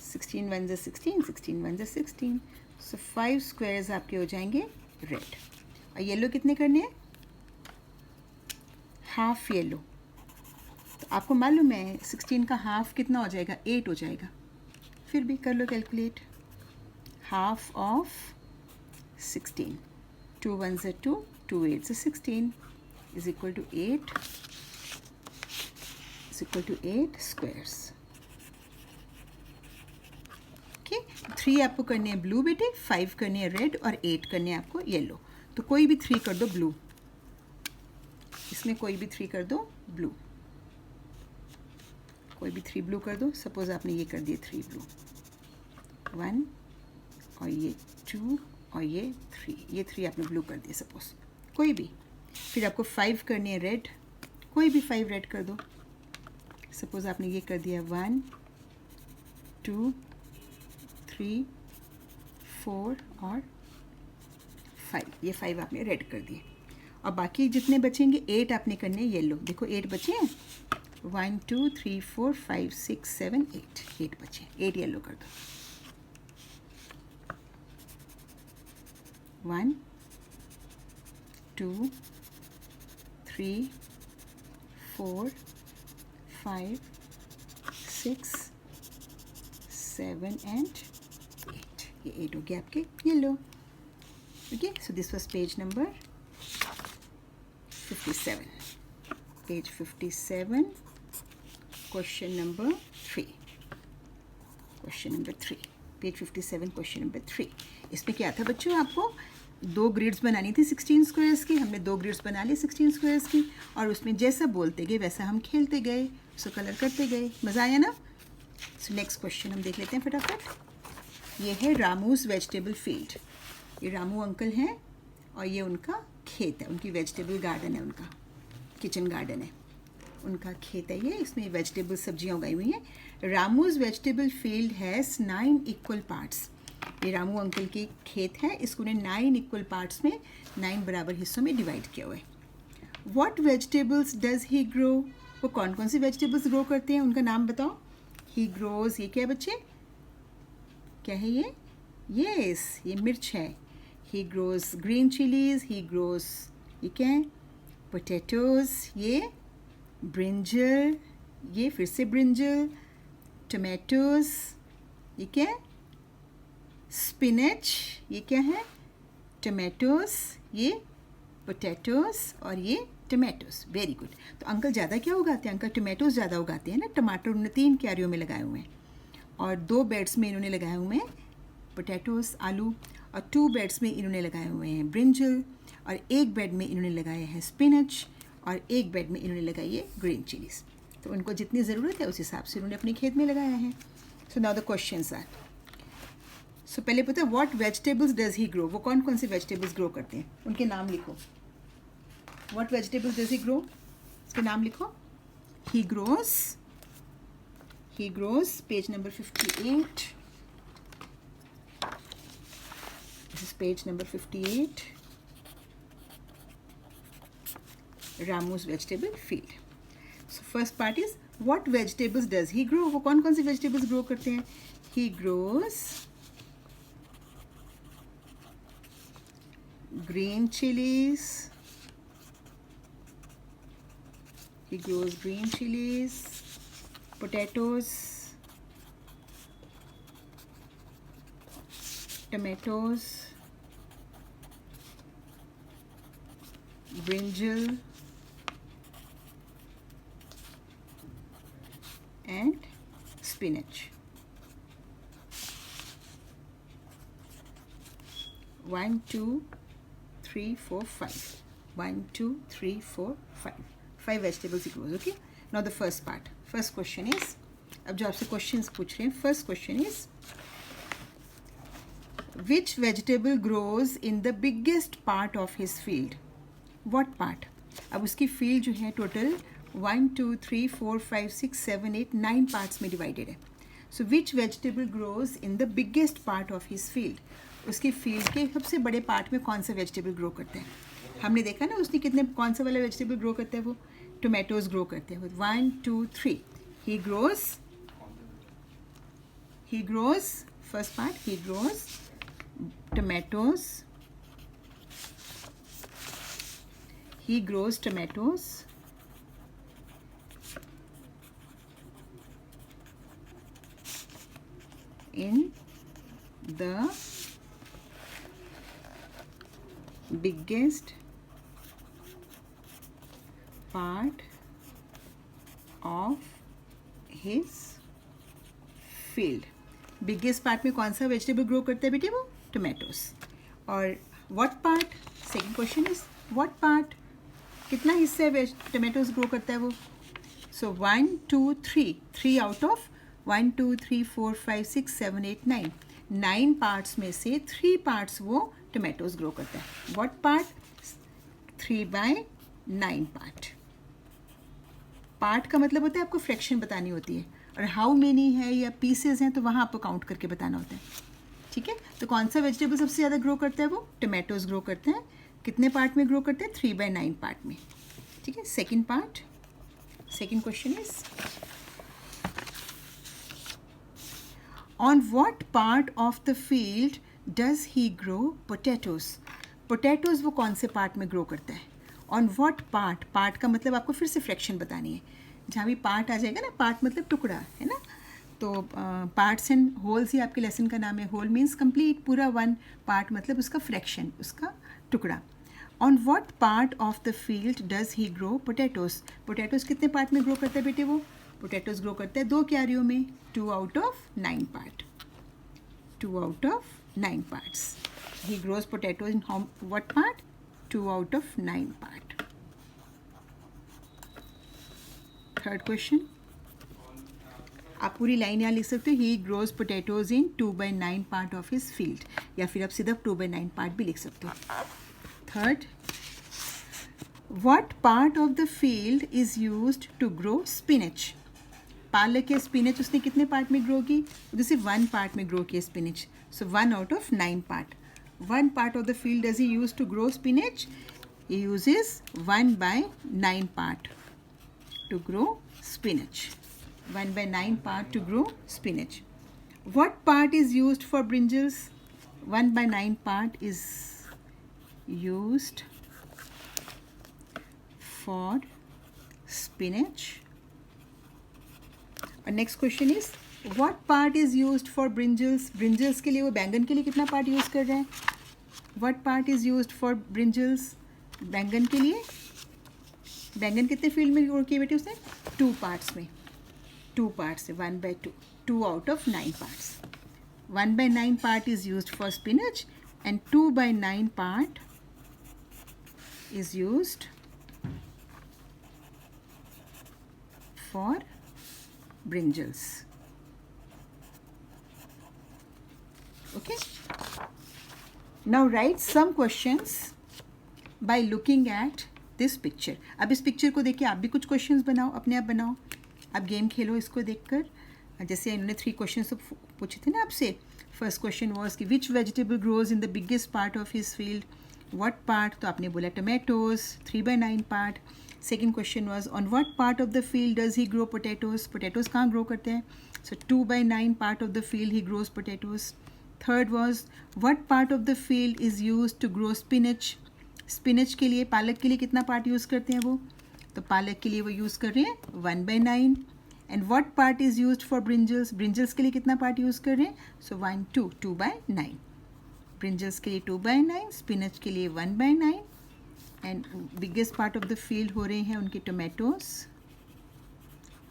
16 1 ज़ा 16, 16 1 ज़ा 16। सो 5 स्क्वायर्स आपके हो जाएंगे रेड। और येलो कितने करने हैं? Half yellow. तो आपको मालूम है 16 का हाफ कितना हो जाएगा? 8 हो जाएगा। फिर भी कर लो कैलकुलेट। हाफ ऑफ 16, 2 1 ज़ा 2, 2 8 ज़ा 16 is equal to 8 is equal to 8 squares. Okay, 3 आपको करने हैं ब्लू बेटे, 5 करने हैं रेड और 8 करने हैं आपको येलो। तो कोई भी 3 कर दो ब्लू। इसमें कोई भी 3 कर दो ब्लू। कोई भी 3 ब्लू कर दो। सपोज आपने ये कर दिए 3 ब्लू, 1 और ये 2 और ये 3। ये 3 आपने ब्लू कर दिए सपोज, कोई भी। फिर आपको 5 करनी है रेड। कोई भी 5 रेड कर दो। सपोज आपने ये कर दिया 1 2 3 4 और 5। ये 5 आपने रेड कर दिए। और बाकी जितने बचेंगे 8 आपने करने येलो। देखो 8 बचे हैं। 1 2 3 4 5 6 7 8। 8 बचे, 8 येलो कर दो। 1 2 3 4 5 6 7 and 8। ये 8 हो गया आपके yellow. Okay, so this was page number 57। Page 57, question number 3। Question number 3, page 57, question number 3। इसमें क्या था बच्चों? आपको 2 ग्रिड्स बनानी थी 16 स्क्वायर्स की। हमने 2 ग्रिड्स बना ली 16 स्क्वायर्स की, और उसमें जैसा बोलते गए वैसा हम खेलते गए, उसको कलर करते गए। मज़ा आया ना? सो नेक्स्ट क्वेश्चन हम देख लेते हैं फटाफट। ये है रामूस वेजिटेबल फील्ड। ये रामू अंकल हैं और ये उनका खेत है, उनकी वेजिटेबल गार्डन है, उनका किचन गार्डन है। उनका खेत है ये, इसमें वेजिटेबल सब्जियां उगाई हुई हैं। Ramu's vegetable field has 9 equal parts. ये रामू अंकल के खेत है, इसको उन्हें 9 इक्वल पार्ट्स में 9 बराबर हिस्सों में डिवाइड किया हुआ है। What vegetables does he grow? वो कौन कौन सी वेजिटेबल्स ग्रो करते हैं, उनका नाम बताओ। ही ग्रोज, ये क्या है बच्चे, क्या है ये? यस, ये मिर्च है। ही ग्रोज ग्रीन चिलीज, ही ग्रोज, ये क्या है? पोटैटोज, ये ब्रिंजल, ये फिर से ब्रिंजल। टमाटोज, ये क्या है? स्पिनच, ये क्या है? टमाटोज, ये पोटैटोज और ये टमाटोज। Very good. तो अंकल ज़्यादा क्या उगाते हैं? अंकल टमाटोज ज़्यादा उगाते हैं ना। टमाटर उन्होंने 3 क्यारियों में लगाए हुए हैं और 2 बेड्स में इन्होंने लगाए हुए हैं पोटैटोज, आलू, और 2 बेड्स में इन्होंने लगाए हुए हैं ब्रिंजल, और 1 बेड में इन्होंने लगाया है स्पिनच, और 1 बेड में इन्होंने लगाई है ग्रीन चिलीज़। तो उनको जितनी ज़रूरत है उस हिसाब से उन्होंने अपने खेत में लगाया है। So now the questions are, so पहले पता है what vegetables does he grow? वो कौन कौन से वेजिटेबल्स ग्रो करते हैं, उनके नाम लिखो। What vegetables does he grow, उसके नाम लिखो। He grows, page number 58, this is page number 58, Ramu's vegetable field. So first part is what vegetables does he grow? वो कौन कौन सी वेजिटेबल्स ग्रो करते हैं? He grows green chilies, he grows green chilies, potatoes, tomatoes, brinjal, and spinach. 1 2 3 4 5 1 2 3 4 5 vegetables he grows. Okay, now the first part, first question is, अब जो आपसे क्वेश्चंस पूछ रहे हैं, first question is which vegetable grows in the biggest part of his field? What part? अब उसकी फील्ड जो है टोटल 1 2 3 4 5 6 7 8 9 पार्ट्स में डिवाइडेड है। So which vegetable grows in the biggest part of his field? उसकी फील्ड के सबसे बड़े पार्ट में कौन सा वेजिटेबल ग्रो करता है? हमने देखा ना उसने कितने, कौन सा वाला वेजिटेबल ग्रो करता है? वो टोमेटोज ग्रो करते हैं। 1 2 3 ही grows first part, he grows tomatoes, he grows tomatoes, in the biggest part of his field. Biggest part में कौन सा वेजिटेबल ग्रो करता है बेटे? वो टोमेटोज। और what part, second question is what part, कितना हिस्सा है टोमेटोज ग्रो करता है वो? सो 1 2 3 3 आउट ऑफ 1 2 3 4 5 6 7 8 9 9 पार्ट्स में से 3 पार्ट्स वो टोमेटोज ग्रो करता है। What part? 3/9 पार्ट। पार्ट का मतलब होता है आपको फ्रैक्शन बतानी होती है, और हाउ मेनी है या पीसेज हैं तो वहाँ आपको काउंट करके बताना होता है। ठीक है, तो कौन सा वेजिटेबल सबसे ज़्यादा ग्रो करता है? वो टोमेटोज ग्रो करते हैं। कितने पार्ट में ग्रो करते हैं? 3/9 पार्ट में। ठीक है, second part, second question is on what part of the field does he grow potatoes? Potatoes वो कौन से पार्ट में ग्रो करता है? On what part? पार्ट का मतलब आपको फिर से फ्रैक्शन बतानी है। जहाँ भी पार्ट आ जाएगा ना, पार्ट मतलब टुकड़ा है ना, तो पार्ट्स एंड होल्स ही आपके लेसन का नाम है। होल मीन्स कंप्लीट, पूरा वन, पार्ट मतलब उसका फ्रैक्शन, उसका टुकड़ा। On what part of the field does he grow potatoes? Potatoes कितने पार्ट में ग्रो करता है बेटे? वो पोटैटोज ग्रो करता है 2 क्यारियों में, 2 out of 9 part, 2 out of 9 parts. He grows potatoes in what part? 2 out of 9 part. Third question, आप पूरी लाइन यहाँ लिख सकते हो, ही grows potatoes in 2/9 part of his field, या फिर आप सीधा 2/9 पार्ट भी लिख सकते हो। Third, What part of the field is used to grow spinach? पालक या स्पिनच उसने कितने पार्ट में ग्रो की? जैसे 1 पार्ट में ग्रो किया spinach. So 1 out of 9 part. 1 part of the field does he use to grow spinach? He uses 1 by 9 part to grow spinach. 1 by 9 part to grow spinach. What part is used for brinjals? 1 by 9 part is used for spinach. And next question is, what part is used for brinjals? Brinjals के लिए वो बैंगन के लिए कितना पार्ट यूज़ कर रहा है? What part is used for brinjals? बैंगन के लिए बैंगन कितने फील्ड में ग्रो किए बेटे उसने? 2 पार्ट्स में. 2 पार्ट्स है 1 by 2. 2 out of 9 parts. 1 by 9 part is used for spinach and 2 by 9 part is used for brinjals. Okay. Now write some questions by looking at this picture. अब इस पिक्चर को देख के आप भी कुछ क्वेश्चंस बनाओ, अपने आप बनाओ. आप गेम खेलो इसको देखकर. जैसे इन्होंने 3 क्वेश्चन पूछे थे ना आपसे. फर्स्ट क्वेश्चन वॉज कि which vegetable grows in the biggest part of his field? What part? तो आपने बोला tomatoes, 3 by 9 part. Second question was on what part of the field does he grow potatoes? Potatoes कहाँ ग्रो करते हैं? So 2 by 9 part of the field he grows potatoes. Third was what part of the field is use to grow spinach? Spinach के लिए, पालक के लिए कितना पार्ट यूज़ करते हैं वो? तो पालक के लिए वो यूज़ कर रहे हैं 1 by 9. And what part is used for brinjals? Brinjals के लिए कितना पार्ट यूज़ कर रहे हैं? सो 1 2 by 9. ब्रिंजल्स के लिए 2 by 9, स्पिनच के लिए 1 by 9. And biggest part of the field हो रहे हैं उनके टोमेटोज.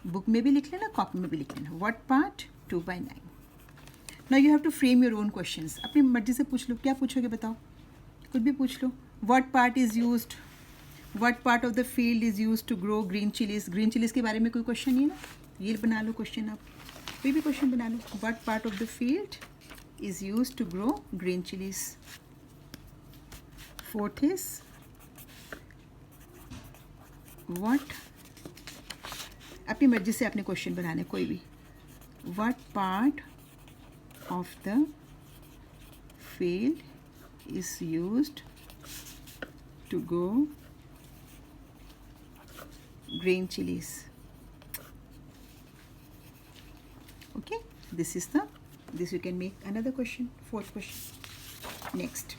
बुक में भी लिख लेना, कॉपी में भी लिख लेना. What part? 2 by 9. Now you have to frame your own questions. अपनी मर्जी से पूछ लो. क्या पूछोगे बताओ? कुछ भी पूछ लो. What part is used? What part of the field is used to grow green chillies? Green chillies के बारे में कोई क्वेश्चन नहीं है ना? ये बना लो क्वेश्चन. आप कोई भी क्वेश्चन बना लो. What part of the field is used to grow green chillies? Fourth is what, अपनी मर्जी से आपने क्वेश्चन बनाना कोई भी. What part of the field is used to grow green chilies? Okay, this you can make another question. Fourth question. Next,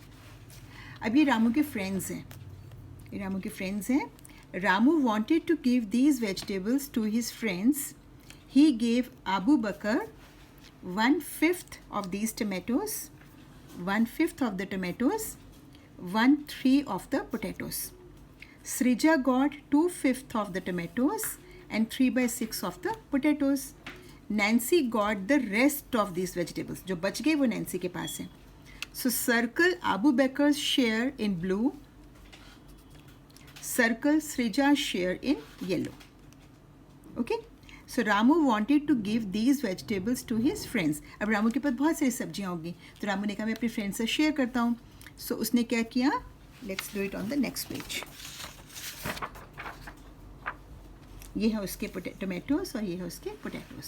अब ये रामू के फ्रेंड्स हैं. ये रामू के फ्रेंड्स हैं. Ramu wanted to give these vegetables to his friends. He gave Abu Bakr 1/5 of these tomatoes, 1/5 of the tomatoes, 1/3 of the potatoes. Srija got 2/5 of the tomatoes and 3 by 6 of the potatoes. Nancy got the rest of these vegetables. जो बच गए वो नैन्सी के पास है. So circle Abu Bakr's share in blue. Circle Srija's share in yellow. Okay. So Ramu wanted to give these vegetables to his friends. अब रामू के पास बहुत सारी सब्जियाँ होंगी तो रामू ने कहा मैं अपने फ्रेंड से शेयर करता हूँ. So उसने क्या किया? Let's do it on the next page. ये है उसके टोमेटोज और ये है उसके पोटैटोज.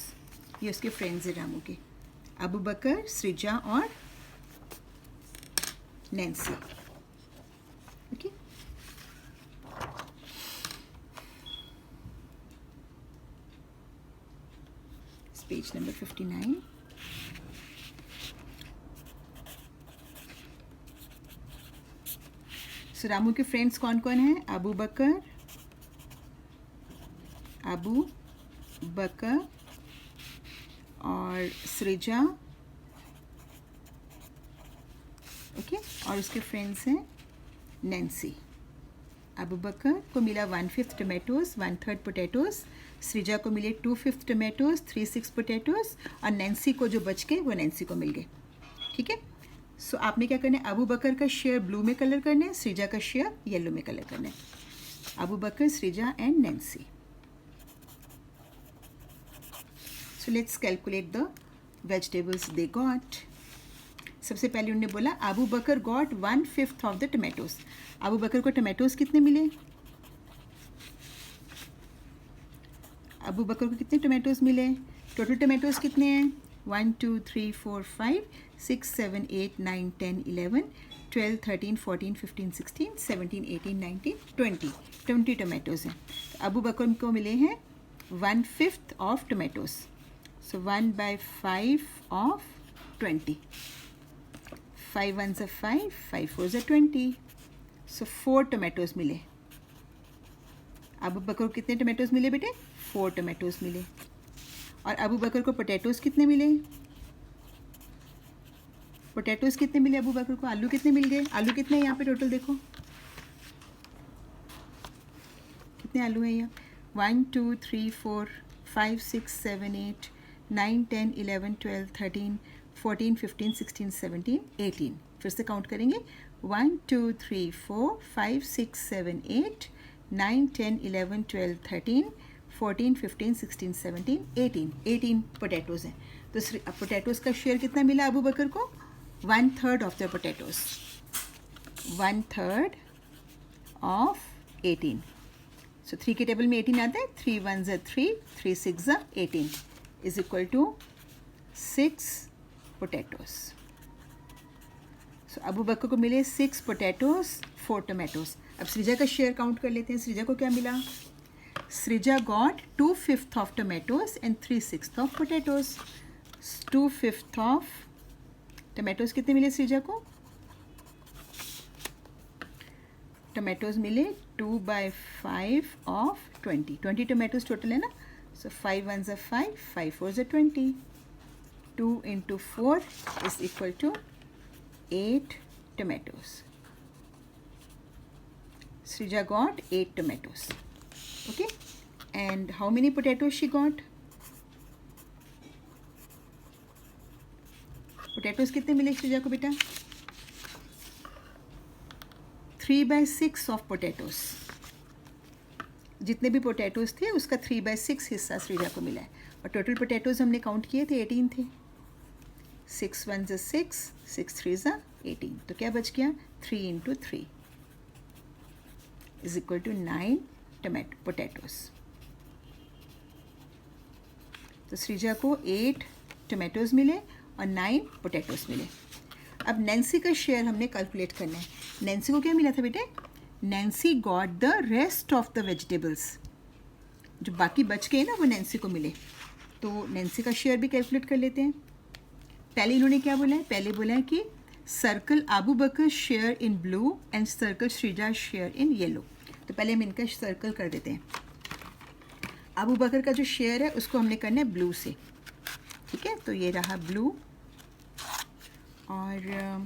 ये उसके फ्रेंड्स हैं रामू के. अबू बकर, सृजा और नैन्सी. ओके. Page number 59. सो रामू के फ्रेंड्स कौन कौन हैं? अबू बकर और सृजा. ओके. और उसके फ्रेंड्स हैं नैन्सी. अबू बकर को मिला 1/5 टोमेटोज, 1/3 पोटैटोज. सृजा को मिले 2/5 टोमेटोज, 3/6 पोटैटोज. और नैन्सी को जो बच गए वो नैन्सी को मिल गए. ठीक है. सो आपने क्या करना है? अबू बकर का शेयर ब्लू में कलर करना है, सृजा का शेयर येलो में कलर करना है. Abu Bakar, Srija and Nancy. So let's calculate the vegetables they got. सबसे पहले उन्होंने बोला Abu Bakar got 1/5 of the tomatoes. Abu Bakar को टोमेटोज कितने मिले? अबू बकर को कितने टोमेटोज़ मिले? टोटल टोमेटोज़ कितने हैं? 1 2 3 4 5 6 7 8 9 10 11 12 13 14 15 16 17 18 19 20 टोमेटोज़ हैं। तो अबू बकर को मिले हैं 1/5 of tomatoes. So 1/5 of 20। 5 1s are 5, 5 4s are 20। So 4 tomatoes मिले। अबू बकर को कितने टोमेटोज़ मिले बेटे? 4 टोमेटोज़ मिले। और अबू बकर को पोटैटोज़ कितने मिले? पोटैटोज़ कितने मिले अबू बकर को? आलू कितने मिल गए? आलू कितने हैं यहाँ पे टोटल देखो, कितने आलू हैं यहाँ? 1 2 3 4 5 6 7 8 9 10 11 12 13 14 15 16 17 18। फिर से काउंट करेंगे। 1 2 3 4 5 6 7 8 9 10 11 12 13 14 15 16 17 18 18 पोटैटोज़ हैं। तो पोटैटोज़ का शेयर कितना मिला अबू बकर को? 1/3 ऑफ द पोटैटोज़। 1/3 ऑफ 18। सो 3 के टेबल में 18 आता है। 3 1s are 3, 3 6s are 18 is equal to 6 potatoes. So Abu Bakar को मिले 6 पोटैटोज़ 4 टोमेटोज़। अब सृजा का शेयर काउंट कर लेते हैं। सृजा को क्या मिला? Srija got 2/5 of tomatoes and 3/6 of potatoes. 2/5 of tomatoes कितने मिले सृजा को? टोमेटोज़ मिले 2/5 ऑफ 20। 20 टोमेटोज़ टोटल है ना। सो 5 1s are 5, 5 4s are 20। 2 into 4 is equal to 8 tomatoes. Srija got 8 tomatoes. Okay, and how many potatoes she got? Potatoes कितने मिले सृजा को बेटा? 3/6 of potatoes। जितने भी पोटैटोज़ थे उसका 3/6 हिस्सा सृजा को मिला है। और टोटल पोटैटोज़ हमने काउंट किए थे 18 थे। 6 1s are 6, 6 3s are 18। तो क्या बच गया? 3 into 3 is equal to 9 potatoes. तो सृजा को 8 टोमेटोज़ मिले और 9 पोटैटोज़ मिले। अब नैन्सी का शेयर हमने कैलकुलेट करना है। नैन्सी को क्या मिला था बेटे? Nancy got the rest of the vegetables. जो बाकी बच गए ना वो नैन्सी को मिले। तो नैन्सी का शेयर भी कैलकुलेट कर लेते हैं। पहले इन्होंने क्या बोला है? पहले बोला है कि circle Abu Bakar share in blue and circle Srija share in yellow. तो पहले हम इनका सर्कल कर देते हैं। अबू बकर का जो शेयर है उसको हमने करना है ब्लू से। ठीक है, तो ये रहा ब्लू। और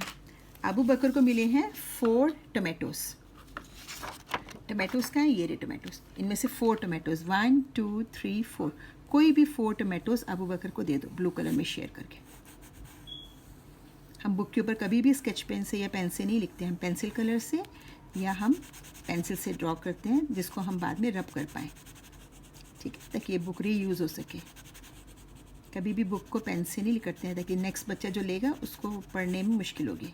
अबू बकर को मिले हैं 4 टोमेटोज़। टोमेटोज़ का है ये रे टोमेटोज़। इनमें से 4 टोमेटोज़ 1 2 3 4 कोई भी 4 टोमेटोज़ अबू बकर को दे दो ब्लू कलर में शेयर करके। हम बुक के ऊपर कभी भी स्केच पेन से या पेन से नहीं लिखते, हम पेंसिल कलर से या हम पेंसिल से ड्रॉ करते हैं जिसको हम बाद में रब कर पाएँ। ठीक है, ताकि ये बुक रीयूज़ हो सके। कभी भी बुक को पेन से नहीं करते हैं ताकि नेक्स्ट बच्चा जो लेगा उसको पढ़ने में मुश्किल होगी।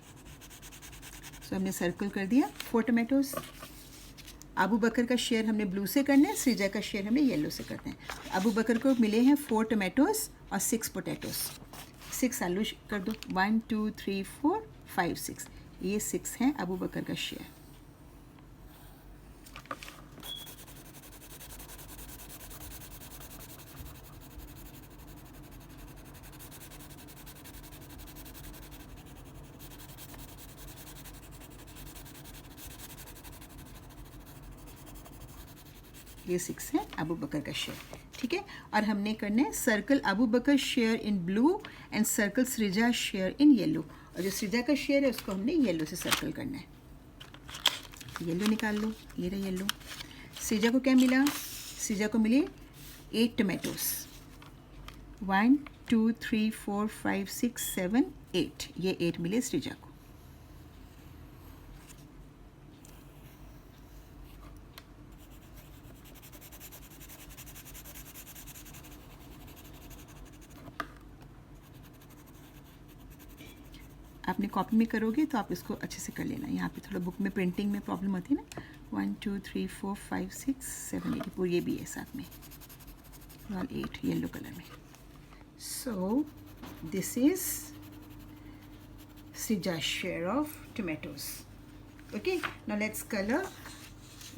सो हमने सर्कल कर दिया 4 टोमेटोज़। अबू बकर का शेयर हमने ब्लू से करना है, सृजा का शेयर हमने येलो से करना है। अबू बकर को मिले हैं 4 टोमेटोज़ और 6 पोटैटोज़। 6 आलू कर दो। 1 2 3 4 5 6 ये 6 हैं अबू बकर का शेयर। ये 6 है अबू बकर का शेयर। ठीक है, और हमने करना है circle Abu Bakar share in blue and circle Srija share in yellow. और जो सृजा का शेयर है उसको हमने येलो से सर्कल करना है। येलो निकाल लो, ये रहा येलो। सृजा को क्या मिला? सृजा को मिले 8 टोमेटोज़। 1 2 3 4 5 6 7 8 ये 8 मिले सृजा को। आपने कॉपी में करोगे तो आप इसको अच्छे से कर लेना। यहाँ पे थोड़ा बुक में प्रिंटिंग में प्रॉब्लम होती है ना। 1 2 3 4 5 6 7 8 ये भी है साथ में। All 8 yellow color में. So this is Srija's share of tomatoes. Okay, now let's color.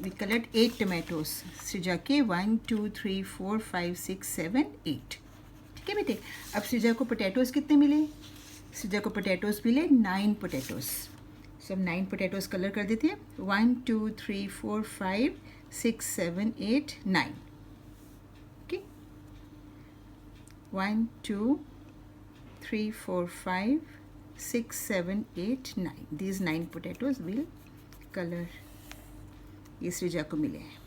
We colored 8 tomatoes. सृजा के 1 2 3 4 5 6 7 8. ठीक है बेटे. अब सृजा को पोटैटोज़ कितने मिले? सृजा को पोटैटोज़ मिले 9 पोटैटोज़. सो अब 9 पोटैटोज़ कलर कर देते हैं. 1 2 3 4 5 6 7 8 9. Okay. 1 2 3 4 5 6 7 8 9. These 9 potatoes will color. ये सृजा को मिले हैं.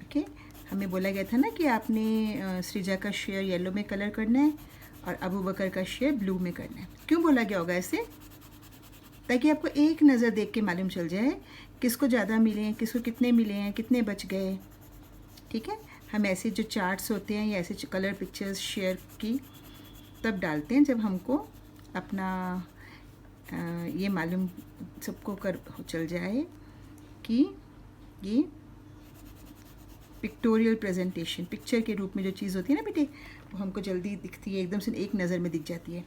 ओके. हमें बोला गया था ना कि आपने सृजा का शेयर येलो में कलर करना है और अबू बकर का शेयर ब्लू में करना है. क्यों बोला गया होगा ऐसे? ताकि आपको एक नज़र देख के मालूम चल जाए किसको ज़्यादा मिले हैं, किसको कितने मिले हैं, कितने बच गए. ठीक है. हम ऐसे जो चार्ट्स होते हैं या ऐसे कलर पिक्चर्स शेयर की तब डालते हैं जब हमको अपना ये मालूम सबको कर चल जाए कि ये पिक्टोरियल प्रेजेंटेशन, पिक्चर के रूप में जो चीज़ होती है ना बेटे, वो हमको जल्दी दिखती है, एकदम से एक नज़र में दिख जाती है.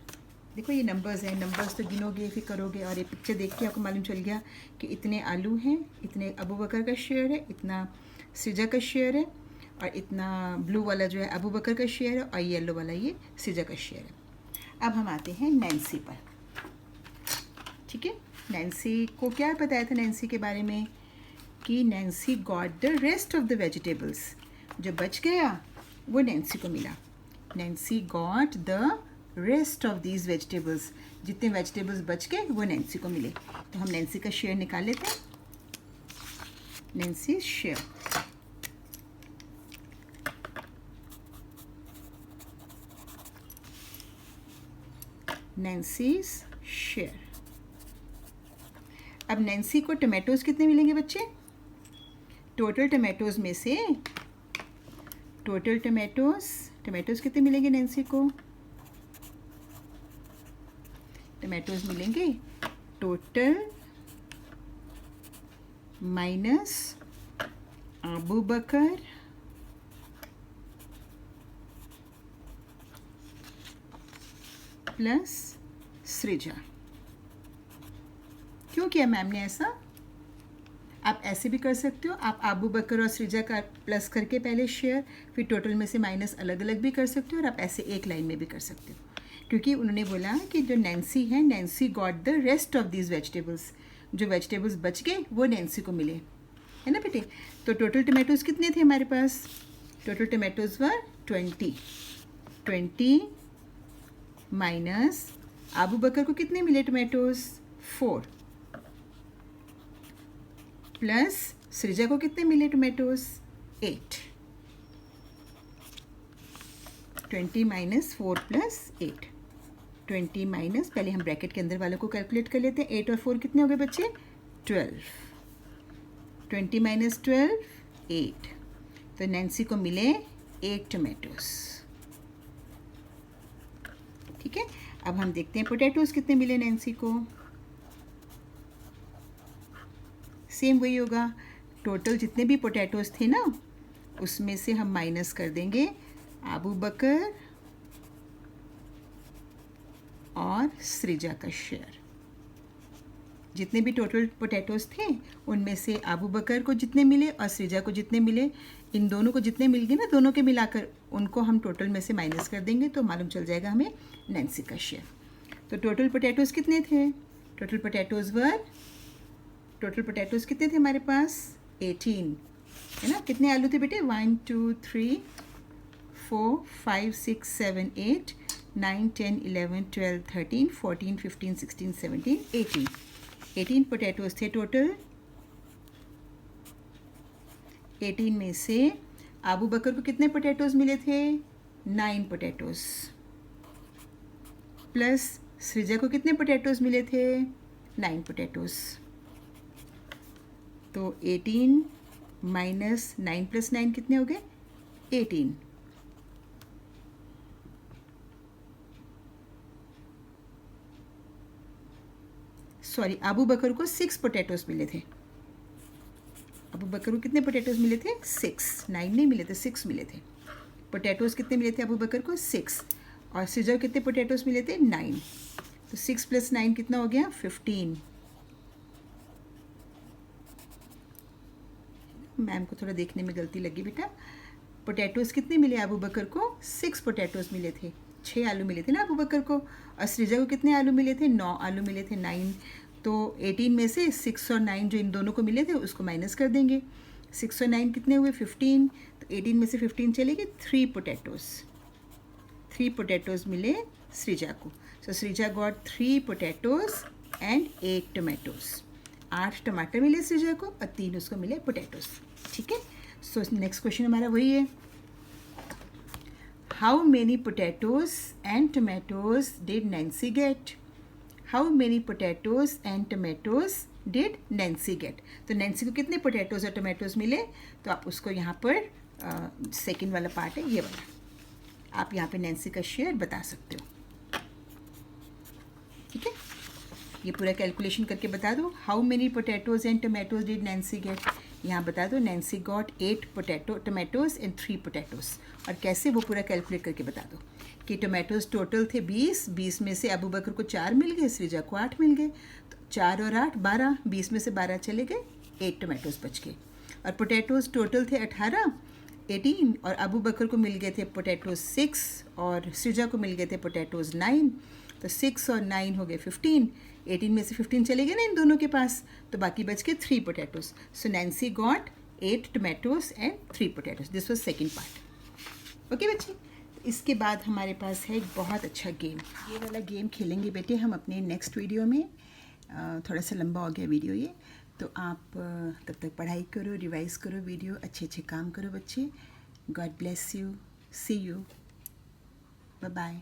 देखो ये नंबर्स हैं, नंबर्स तो गिनोगे फिर करोगे और ये पिक्चर देख के आपको मालूम चल गया कि इतने आलू हैं, इतने अबू बकर का शेयर है, इतना सृजा का शेयर है और इतना ब्लू वाला जो है अबू बकर का शेयर है और येलो वाला ये सृजा का शेयर है. अब हम आते हैं नैन्सी पर. ठीक है. नैन्सी को क्या बताया था नैन्सी के बारे में कि Nancy got the rest of the vegetables. जो बच गया वो नैन्सी को मिला. Nancy got the rest of these vegetables. जितने वेजिटेबल्स बच गए वो नैन्सी को मिले. तो हम नैन्सी का शेयर निकाल लेते हैं. Nancy share. Nancy's share. अब नैन्सी को टमाटोज़ कितने मिलेंगे बच्चे? टोटल टमाटोज़ में से टोटल टमाटोज़ कितने मिलेंगे नैन्सी को? टमाटोज़ मिलेंगे टोटल माइनस अबू बकर प्लस सृजा. क्यों किया मैम ने ऐसा? आप ऐसे भी कर सकते हो. आप अबू बकर और सृजा का प्लस करके पहले शेयर, फिर टोटल में से माइनस अलग अलग भी कर सकते हो और आप ऐसे एक लाइन में भी कर सकते हो. क्योंकि उन्होंने बोला कि जो नैन्सी है, Nancy got the rest of these vegetables. जो वेजिटेबल्स बच गए वो नैन्सी को मिले, है ना बेटे. तो टोटल टमाटोज़ कितने थे हमारे पास? टोटल टमाटोज़ वर 20 माइनस अबू बकर को कितने मिले टमाटोज़? 4 प्लस सृजा को कितने मिले टमाटोज़? 8. 20 minus 4 plus 8. 20 माइनस, पहले हम ब्रैकेट के अंदर वालों को कैलकुलेट कर लेते हैं. 8 और 4 कितने हो गए बच्चे? 12. 20 माइनस 12 8. तो नैन्सी को मिले 8 टमाटोज़. ठीक है. अब हम देखते हैं पोटैटोज़ कितने मिले नैन्सी को. सेम वही होगा. टोटल जितने भी पोटैटोज़ थे ना उसमें से हम माइनस कर देंगे अबू बकर और सृजा का शेयर. जितने भी टोटल पोटैटोज़ थे उनमें से अबू बकर को जितने मिले और सृजा को जितने मिले, इन दोनों को जितने मिल गए ना, दोनों के मिलाकर उनको हम टोटल में से माइनस कर देंगे तो मालूम चल जाएगा हमें नैन्सी का शेयर. तो टोटल पोटैटोज़ कितने थे? टोटल पोटैटोज़ कितने थे हमारे पास? 18, है ना. कितने आलू थे बेटे? 1 2 3 4 5 6 7 8 9 10 11 12 13 14 15 16 17 18. 18 पोटैटोज़ थे टोटल. 18 में से अबू बकर को कितने पोटैटोज़ मिले थे? 9 पोटैटोज़. प्लस सृजा को कितने पोटैटोज़ मिले थे? 9 पोटैटोज़. तो 18 माइनस 9 प्लस 9 कितने हो गए? 18. सॉरी, अबू बकर को 6 पोटैटोज़ मिले थे. अबू बकर को कितने पोटैटोज़ मिले थे? 6, 9 नहीं मिले थे, 6 मिले थे। पोटैटोज़ कितने मिले थे अबू बकर को? 6। और सृजा को कितने पोटैटोज़ मिले थे? 9। तो 6 + 9 कितना हो गया? 15। मैम को थोड़ा देखने में गलती लगी बेटा। पोटैटोज़ कितने मिले अबू बकर को? 6 पोटैटोज़ मिले थे। 6 आलू मिले थे ना अबू बकर को। और सृजा को कितने आलू मिले थे? 9 आलू मिले थे, 9। तो 18 में से 6 और 9 जो इन दोनों को मिले थे उसको माइनस कर देंगे। 6 और 9 कितने हुए? 15। तो 18 में से 15 चले गए, 3 पोटैटोज़। 3 पोटैटोज़ मिले सृजा को। सो सृजा गॉट 3 पोटैटोज़ एंड 8 टोमेटोज़। 8 टमाटर मिले सृजा को और 3 उसको मिले पोटैटोज़। ठीक है। सो नेक्स्ट क्वेश्चन हमारा वही है, how many potatoes and tomatoes did Nancy get? How many potatoes and tomatoes did Nancy get? तो नैन्सी को कितने पोटैटोज़ और टोमेटोज़ मिले? तो आप उसको यहाँ पर सेकेंड वाला पार्ट है ये वाला, आप यहाँ पे नैन्सी का शेयर बता सकते हो। ठीक है, ये पूरा कैलकुलेशन करके बता दो। How many potatoes and tomatoes did Nancy get? यहाँ बता दो Nancy got 8 tomatoes and 3 potatoes. और कैसे वो पूरा कैलकुलेट करके बता दो कि टोमेटोज़ टोटल थे 20 में से अबू बकर को 4 मिल गए, सृजा को 8 मिल गए। तो 4 और 8 12, 20 में से 12 चले गए, 8 टोमेटोज़ बच गए। और पोटैटोज़ टोटल थे 18 और अबू बकर को मिल गए थे पोटैटोज़ 6 और सृजा को मिल गए थे पोटैटोज़ 9। तो 6 और 9 हो गए 15। 18 में से 15 चले गए ना इन दोनों के पास, तो बाकी बच गए 3 potatoes. So Nancy got 8 tomatoes and 3 potatoes. This was second part. Okay बच्चे, इसके बाद हमारे पास है एक बहुत अच्छा गेम। ये वाला गेम खेलेंगे बेटे हम अपने नेक्स्ट वीडियो में। थोड़ा सा लंबा हो गया वीडियो ये, तो आप तब तक पढ़ाई करो, रिवाइज करो वीडियो, अच्छे अच्छे काम करो बच्चे। God bless you, see you, bye bye.